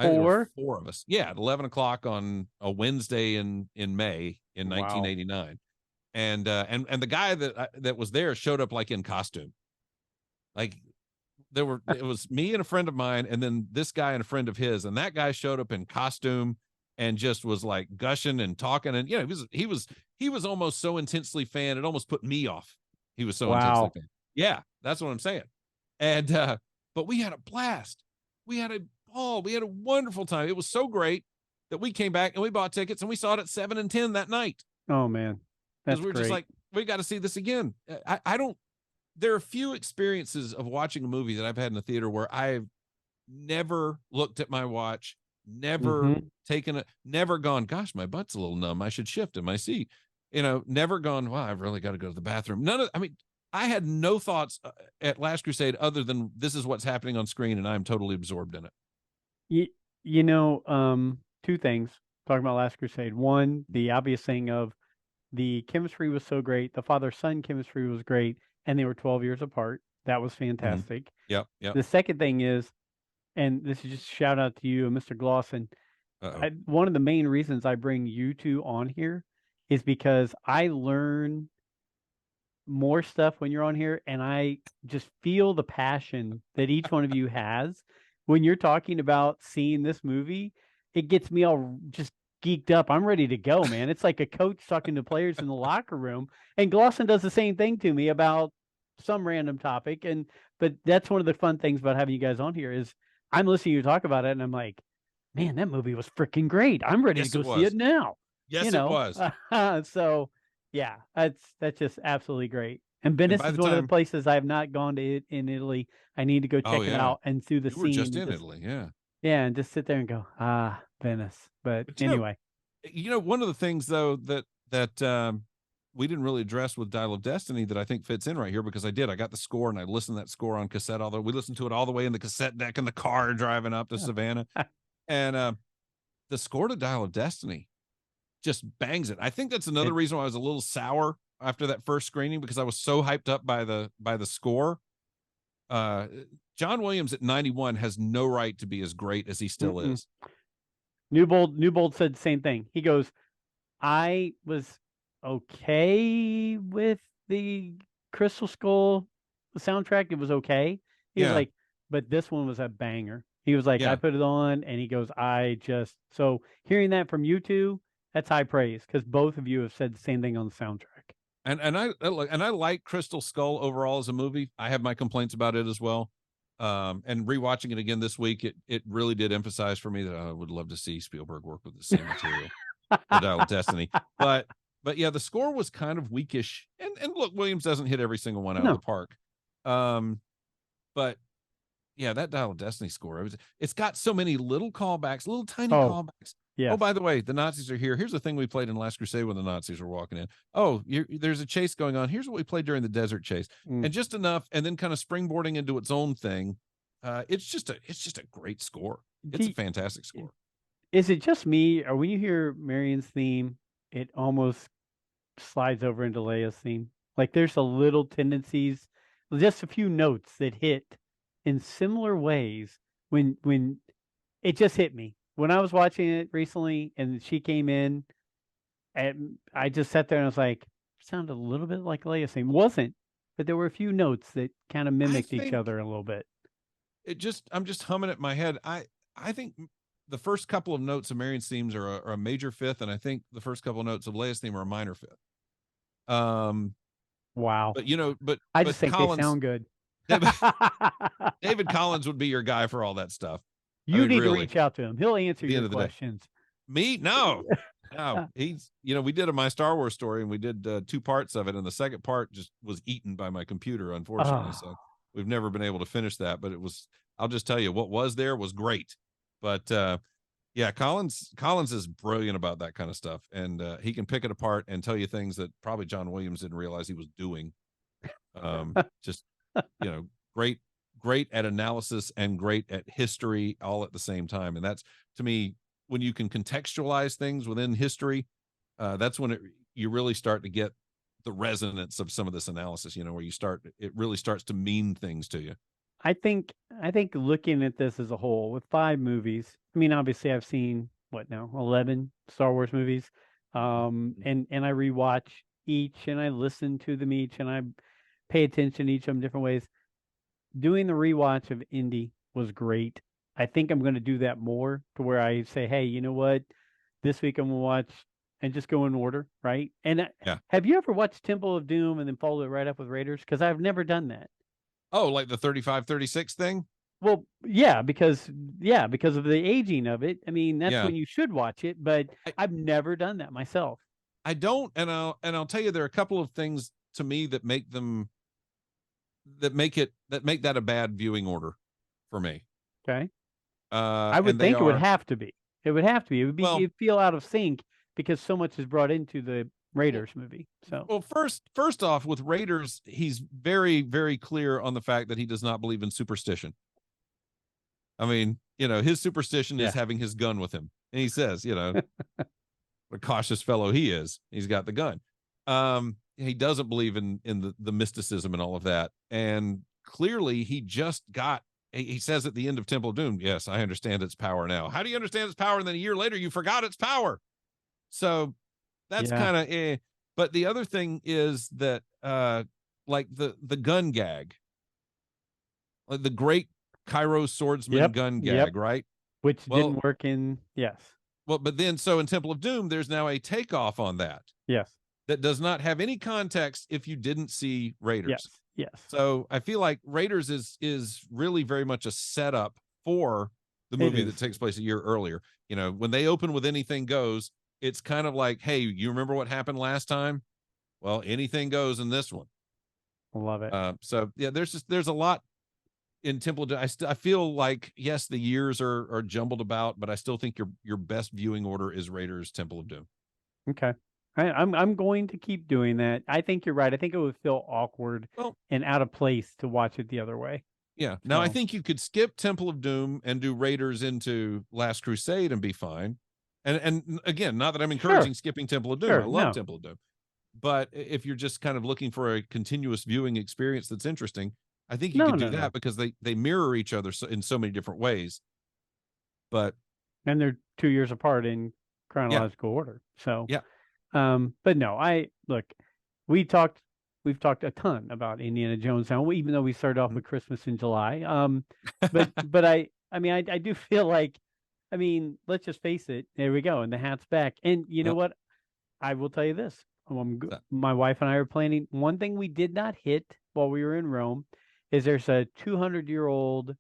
4? 4 of us. Yeah, at 11 o'clock on a Wednesday in May in 1989. And the guy that was there showed up like in costume. Like it was me and a friend of mine, and then this guy and a friend of his, and that guy showed up in costume and just was like gushing and talking. And he was almost so intensely fan, it almost put me off. He was so intensely fan. Yeah, that's what I'm saying. And but we had a blast. We had a ball. We had a wonderful time. It was so great that we came back and we bought tickets and we saw it at 7 and 10 that night. Oh man. Because we're just like, we got to see this again. There are few experiences of watching a movie that I've had in the theater where I've never looked at my watch, never never gone, gosh, my butt's a little numb, I should shift in my seat. Never gone, wow, I've really got to go to the bathroom. I had no thoughts at Last Crusade other than this is what's happening on screen and I'm totally absorbed in it. 2 things talking about Last Crusade. One, the obvious thing of the chemistry was so great. The father-son chemistry was great, and they were 12 years apart. That was fantastic. Yep. The second thing is, and this is just a shout out to you and Mr. Glosson. One of the main reasons I bring you two on here is because I learn more stuff when you're on here, and I just feel the passion that each one of you has when you're talking about seeing this movie. It gets me all just geeked up. I'm ready to go, man. It's like a coach talking to players in the locker room. And Glosson does the same thing to me about some random topic. But that's one of the fun things about having you guys on here is I'm listening to you talk about it, and I'm like, man, that movie was freaking great. I'm ready to go see it now. Yes, it was. So yeah, that's just absolutely great. And Venice is one of the places I have not gone to in Italy. I need to go check it out and do the scene. You were just in Italy, yeah. Yeah, and just sit there and go, Venice. But anyway. One of the things though that we didn't really address with Dial of Destiny that I think fits in right here, because I got the score and I listened to that score on cassette, although we listened to it all the way in the cassette deck in the car driving up to Savannah. And the score to Dial of Destiny just bangs it. I think that's another reason why I was a little sour after that first screening, because I was so hyped up by the score. John Williams at 91 has no right to be as great as he still is. Newbold said the same thing. He goes, I was okay with the Crystal Skull soundtrack. It was okay. He was like, but this one was a banger. He was like, I Yeah. put it on, and he goes, so hearing that from you two, that's high praise because both of you have said the same thing on the soundtrack. And I like Crystal Skull overall as a movie. I have my complaints about it as well. And rewatching it again this week, it really did emphasize for me that I would love to see Spielberg work with the same material, The Dial of Destiny. But yeah, the score was kind of weakish. And look, Williams doesn't hit every single one out of the No. park. But yeah, that Dial of Destiny score, it's got so many little callbacks, little tiny callbacks. Oh, Yes. by the way, the Nazis are here. Here's the thing we played in Last Crusade when the Nazis were walking in. Oh, there's a chase going on. Here's what we played during the desert chase, and just enough, and then kind of springboarding into its own thing. It's just a great score. It's a fantastic score. Is it just me, or when you hear Marion's theme, it almost slides over into Leia's theme? Like there's a little tendencies, just a few notes that hit in similar ways when it just hit me when I was watching it recently, and she came in, and I just sat there and I was like, sounded a little bit like Leia's theme. Wasn't, but there were a few notes that kind of mimicked each other a little bit. I'm just humming it in my head. I think the first couple of notes of Marion's themes are a major fifth, and I think the first couple of notes of Leia's theme are a minor fifth. Wow. But I just think Collins, they sound good. David Collins would be your guy for all that stuff. You need to reach out to him. He'll answer your questions. Me? No. He's, we did My Star Wars story, and we did 2 parts of it, and the second part just was eaten by my computer, unfortunately. So we've never been able to finish that, but I'll just tell you, what was there was great. But yeah, Collins is brilliant about that kind of stuff, and he can pick it apart and tell you things that probably John Williams didn't realize he was doing. Just great at analysis and great at history all at the same time. And that's, to me, when you can contextualize things within history, that's when you really start to get the resonance of some of this analysis, where it really starts to mean things to you. I think looking at this as a whole with 5 movies, I mean, obviously I've seen 11 Star Wars movies. And I rewatch each, and I listen to them each, and I pay attention to each of them different ways. Doing the rewatch of Indy was great. I think I'm going to do that more, to where I say, hey, you know what? This week I'm going to watch, and just go in order, right? And have you ever watched Temple of Doom and then followed it right up with Raiders? Because I've never done that. Oh, like the 35-36 thing? Well, yeah, because of the aging of it. I mean, that's when you should watch it, but I've never done that myself. I don't, and I'll tell you, there are a couple of things to me that make that a bad viewing order for me. Okay. I would think it would have to be. It would have to be. It would be. You'd feel out of sync because so much is brought into the Raiders movie. So, well, first off, with Raiders, he's very, very clear on the fact that he does not believe in superstition. I mean, his superstition is having his gun with him, and he says, what a cautious fellow he is. He's got the gun. He doesn't believe in the mysticism and all of that, and clearly he just got. He says at the end of Temple of Doom, yes, I understand its power now. How do you understand its power? And then a year later, you forgot its power. So that's kind of But the other thing is that, like the gun gag, like the great Cairo swordsman gun gag, right? Which didn't work in, Well, but then, so in Temple of Doom, there's now a takeoff on that. Yes. That does not have any context if you didn't see Raiders. Yes. So I feel like Raiders is really very much a setup for the movie that takes place a year earlier. When they open with Anything Goes, it's kind of like, hey, you remember what happened last time? Well, anything goes in this one. I love it. So yeah, there's a lot in Temple of Doom. I feel like, yes, the years are jumbled about, but I still think your best viewing order is Raiders, Temple of Doom. Okay. I'm going to keep doing that. I think you're right. I think it would feel awkward and out of place to watch it the other way. Yeah. Now, I think you could skip Temple of Doom and do Raiders into Last Crusade and be fine. And again, not that I'm encouraging skipping Temple of Doom. I love Temple of Doom. But if you're just kind of looking for a continuous viewing experience that's interesting, I think you could do that because they mirror each other in so many different ways. And they're 2 years apart in chronological order. So but no, we talked we've talked a ton about Indiana Jones now, even though we started off Mhm. with Christmas in July. But I mean, I do feel like, I mean, let's just face it. There we go, and the hat's back. And you know Yep. what? I will tell you this. So- My wife and I are planning. One thing we did not hit while we were in Rome is there's a 200-year-old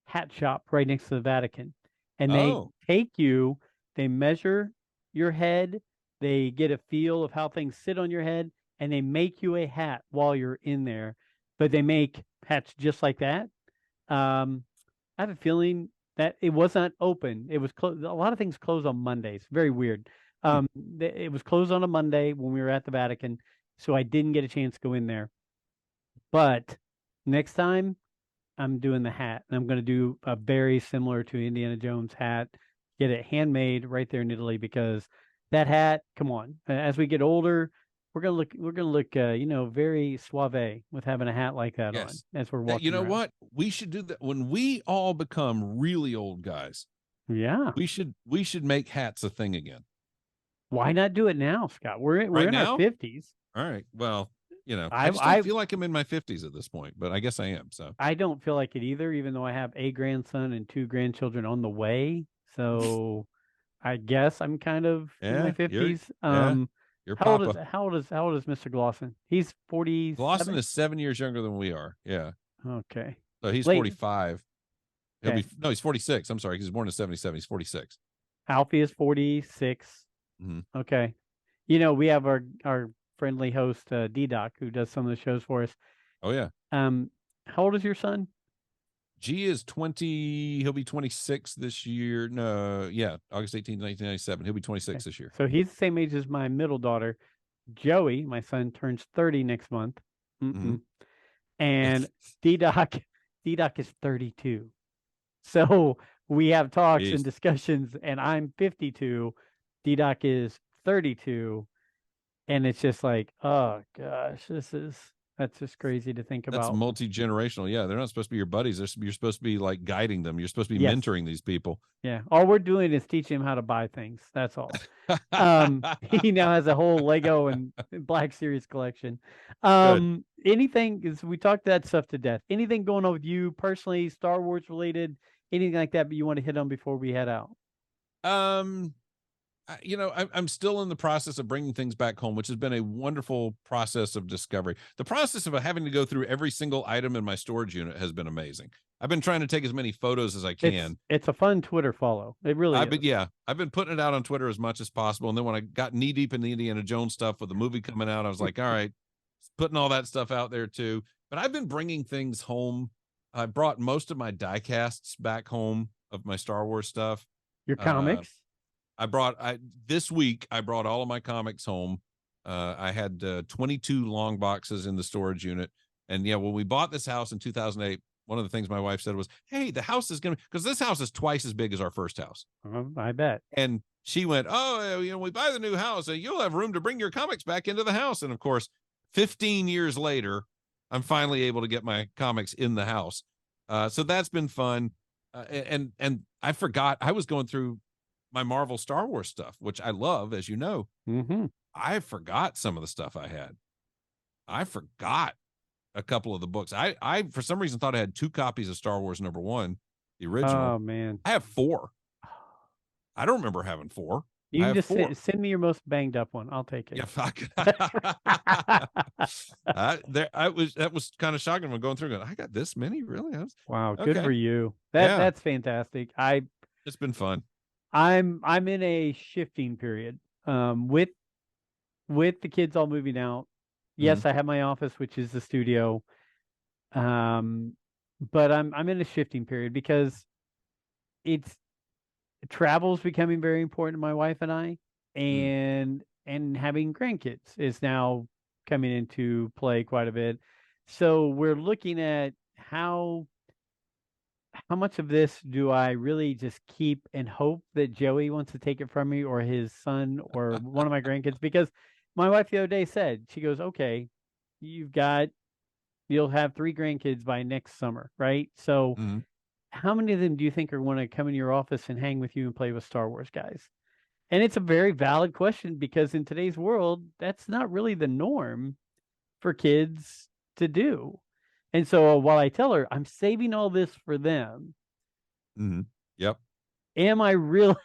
hat shop right next to the Vatican, and they Oh, take you. They measure your head. They get a feel of how things sit on your head, and they make you a hat while you're in there. But they make hats just like that. I have a feeling that it was not open. It was closed. A lot of things close on Mondays. Very weird. hmm. It was closed on a Monday when we were at the Vatican, so I didn't get a chance to go in there. But next time, I'm doing the hat, and I'm going to do a very similar to Indiana Jones hat. Get it handmade right there in Italy because that hat. Come on, as we get older, we're gonna look very suave with having a hat like that on Yes. as we're You walking know around. what? We should do that when we all become really old guys. Yeah. We should make hats a thing again. Why not do it now, Scott? We're Right in our now? 50s. All right. Well, I I just don't I feel like I'm in my 50s at this point, but I guess I am. So, I don't feel like it either, even though I have a grandson and two grandchildren on the way. So I guess I'm kind of in my yeah, 50s. yeah, you're Papa. How old is Mr. Glosson? He's Glosson 47. is 7 years younger than we are. Yeah. Okay. So he's Late. 45. Okay. No, he's 46. I'm sorry. He was born in 77. He's 46. Alfie is 46. Hmm. Okay. We have our friendly host D-Doc who does some of the shows for us. Oh, yeah. How old is your son? G is 20. He'll be 26 this year. No, yeah. August 18th, 1997. He'll be 26 Okay. this year. So he's the same age as my middle daughter. Joey, my son, turns 30 next month. Hmm. And D-Doc, D-Doc is 32. So we have talks and Jeez. discussions, and I'm 52. D-Doc is 32. And it's just like, oh gosh, that's just crazy to think That's about. multi-generational. Yeah. They're not supposed to be your buddies. You're supposed to be like guiding them. You're supposed to be Yes. mentoring these people. Yeah. All we're doing is teaching him how to buy things. That's all. He now has a whole Lego and Black Series collection. Good. Anything is we talked that stuff to death. Anything going on with you personally, Star Wars related, anything like that, but you want to hit on before we head out? Um, I'm still in the process of bringing things back home, which has been a wonderful process of discovery. The process of having to go through every single item in my storage unit has been amazing. I've been trying to take as many photos as I can. It's a fun Twitter follow. It really is. I've been putting it out on Twitter as much as possible. And then when I got knee deep in the Indiana Jones stuff with the movie coming out, I was like, all right, putting all that stuff out there too. But I've been bringing things home. I brought most of my die casts back home of my Star Wars stuff. Your Uh, comics. This week I brought all of my comics home. I had 22 long boxes in the storage unit. And yeah, when we bought this house in 2008, one of the things my wife said was, "Hey, the house is going to," because this house is twice as big as our first house. I bet. And she went, "Oh, we buy the new house, you'll have room to bring your comics back into the house." And of course, 15 years later, I'm finally able to get my comics in the house. So that's been fun. And I forgot I was going through my Marvel Star Wars stuff, which I love, as you know. Mm-hmm. I forgot some of the stuff I had. I forgot a couple of the books. I for some reason thought I had 2 copies of Star Wars #1, the original. Oh man. I have 4. I don't remember having 4. You I can have just 4. send me your most banged up one. I'll take it. Yeah, fuck. That was kind of shocking when going through. Going, I got this many, really? Wow, good for Okay. you. Yeah, That's fantastic. it's been fun. I'm in a shifting period. With the kids all moving out. Mhm. Yes, I have my office, which is the studio. But I'm in a shifting period because it's travel's becoming very important to my wife and I, Mm. and having grandkids is now coming into play quite a bit. So we're looking at how much of this do I really just keep and hope that Joey wants to take it from me or his son or one of my grandkids? Because my wife the other day said, she goes, okay, you'll have 3 grandkids by next summer, right? So Mhm. how many of them do you think are going to come in your office and hang with you and play with Star Wars guys? And it's a very valid question because in today's world, that's not really the norm. for kids to do. And so while I tell her I'm saving all this for them, Yep. am I really?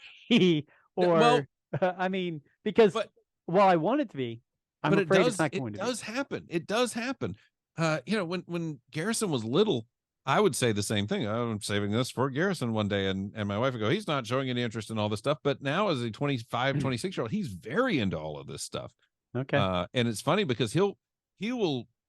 Well, Or I mean, because but while I want it to be, I'm but it afraid it's does not going to be. happen. It does happen. When Garrison was little, I would say the same thing. Oh, I'm saving this for Garrison one day. And my wife would go, he's not showing any interest in all this stuff. But now as a 25, 26-year-old, he's very into all of this stuff. Okay. And it's funny because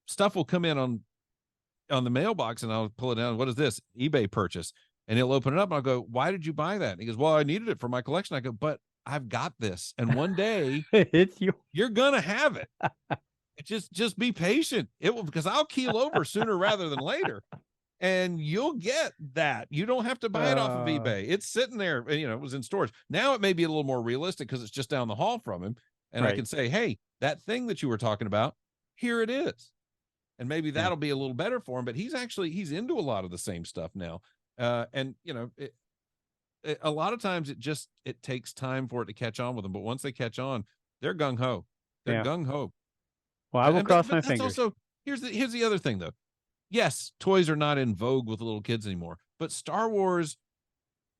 stuff will come in on the mailbox and I'll pull it down. What is this? eBay purchase. And he'll open it up and I'll go, why did you buy that? And he goes, well, I needed it for my collection. I go, but I've got this. And one day It's you. you're going to have it. Just be patient. It will, because I'll keel over sooner rather than later. And you'll get that. You don't have to buy it off of eBay. It's sitting there. And, it was in storage. Now it may be a little more realistic because it's just down the hall from him. And I Right. can say, hey, that thing that you were talking about, here it is. And maybe Yeah. that'll be a little better for him. But he's into a lot of the same stuff now. And a lot of times it takes time for it to catch on with them. But once they catch on, they're gung ho. They're Yeah. gung ho. Well, I will cross but my that's fingers. also, here's the other thing though. Yes, toys are not in vogue with little kids anymore, but Star Wars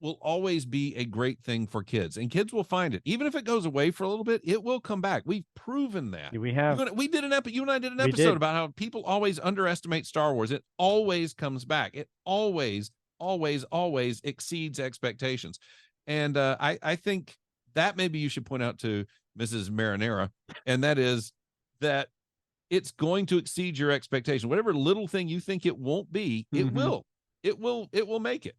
will always be a great thing for kids, and kids will find it. Even if it goes away for a little bit, it will come back. We've proven that. We have. You and I did an episode about how people always underestimate Star Wars. It always comes back. It always, always, always exceeds expectations. And I think that maybe you should point out to Mrs. Marinera, and that is that it's going to exceed your expectation. Whatever little thing you think it won't be, it will. It will make it.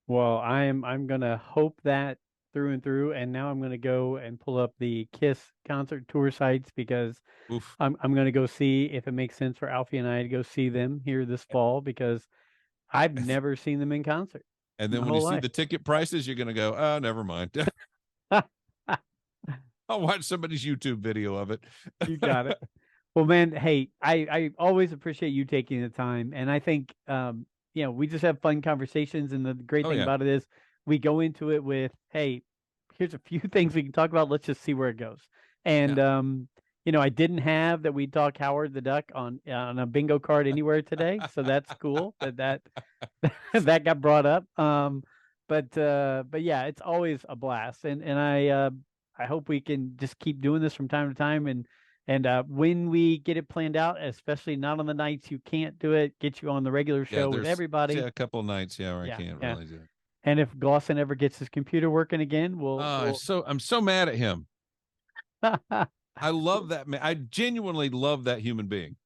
Well, I'm gonna hope that through and through, and now I'm gonna go and pull up the KISS concert tour sites because I'm gonna go see if it makes sense for Alfie and I to go see them here this fall because I've never seen them in concert. And then when you see the ticket prices, you're gonna go, oh, never mind. I'll watch somebody's YouTube video of it. You got it. Well, man, hey, I always appreciate you taking the time, and I think we just have fun conversations, and the great thing about it is we go into it with, hey, here's a few things we can talk about. Let's just see where it goes. And I didn't have that we talk Howard the Duck on a bingo card anywhere today, so that's cool that that got brought up. But yeah, it's always a blast, and I hope we can just keep doing this from time to time, and when we get it planned out, especially not on the nights you can't do it, get you on the regular show with everybody. Yeah, a couple of nights, where I can't really do it. And if Glosson ever gets his computer working again, I'm so mad at him. I love that man. I genuinely love that human being.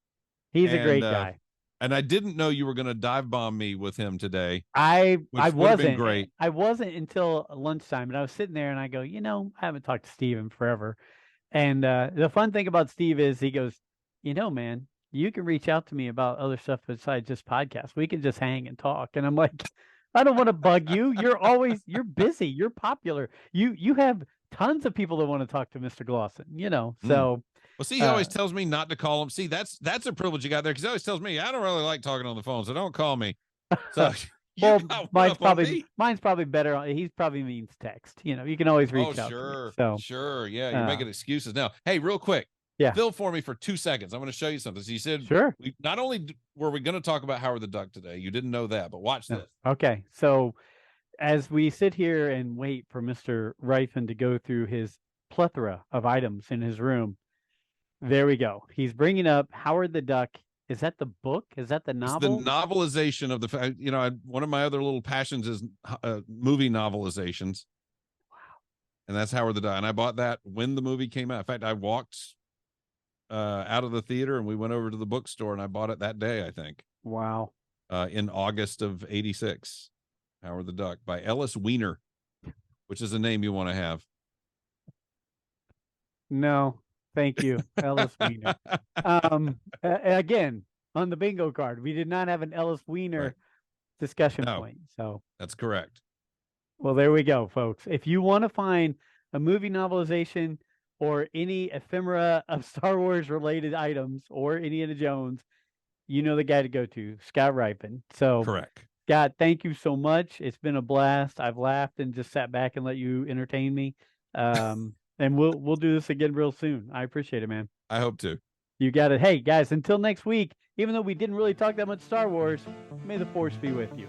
He's a great guy. And I didn't know you were going to dive bomb me with him today. I wasn't. Great. I wasn't until lunchtime, and I was sitting there, and I go, I haven't talked to Steve in forever. And the fun thing about Steve is he goes, man, you can reach out to me about other stuff besides just podcasts. We can just hang and talk. And I'm like, I don't want to bug you. You're busy. You're popular. You have tons of people that want to talk to Mr. Glosson, so. Well, see, he always tells me not to call him. See, that's a privilege you got there because he always tells me, I don't really like talking on the phone, so don't call me. So well, mine's probably better. He probably means text. You can always reach out. Sure. To me, so. Sure. Yeah. You're making excuses now. Hey, real quick. Yeah. Fill for me for 2 seconds. I'm going to show you something. So you said, sure. Not only were we going to talk about Howard the Duck today, you didn't know that, but watch this. Okay. So as we sit here and wait for Mr. Ryfun to go through his plethora of items in his room, there we go. He's bringing up Howard the Duck. Is that the book? Is that the novel? It's the novelization of the, one of my other little passions is movie novelizations. Wow. And that's Howard the Duck. And I bought that when the movie came out. In fact, I walked out of the theater and we went over to the bookstore and I bought it that day, I think. Wow. In August of '86. Howard the Duck by Ellis Wiener, which is a name you want to have. No. Thank you, Ellis Wiener. Again, on the bingo card, we did not have an Ellis Wiener discussion point. So that's correct. Well, there we go, folks. If you want to find a movie novelization or any ephemera of Star Wars related items or Indiana Jones, you know the guy to go to, Scott Ryfun. So correct. Scott, thank you so much. It's been a blast. I've laughed and just sat back and let you entertain me. And we'll do this again real soon. I appreciate it, man. I hope to. You got it. Hey, guys, until next week, even though we didn't really talk that much Star Wars, may the Force be with you.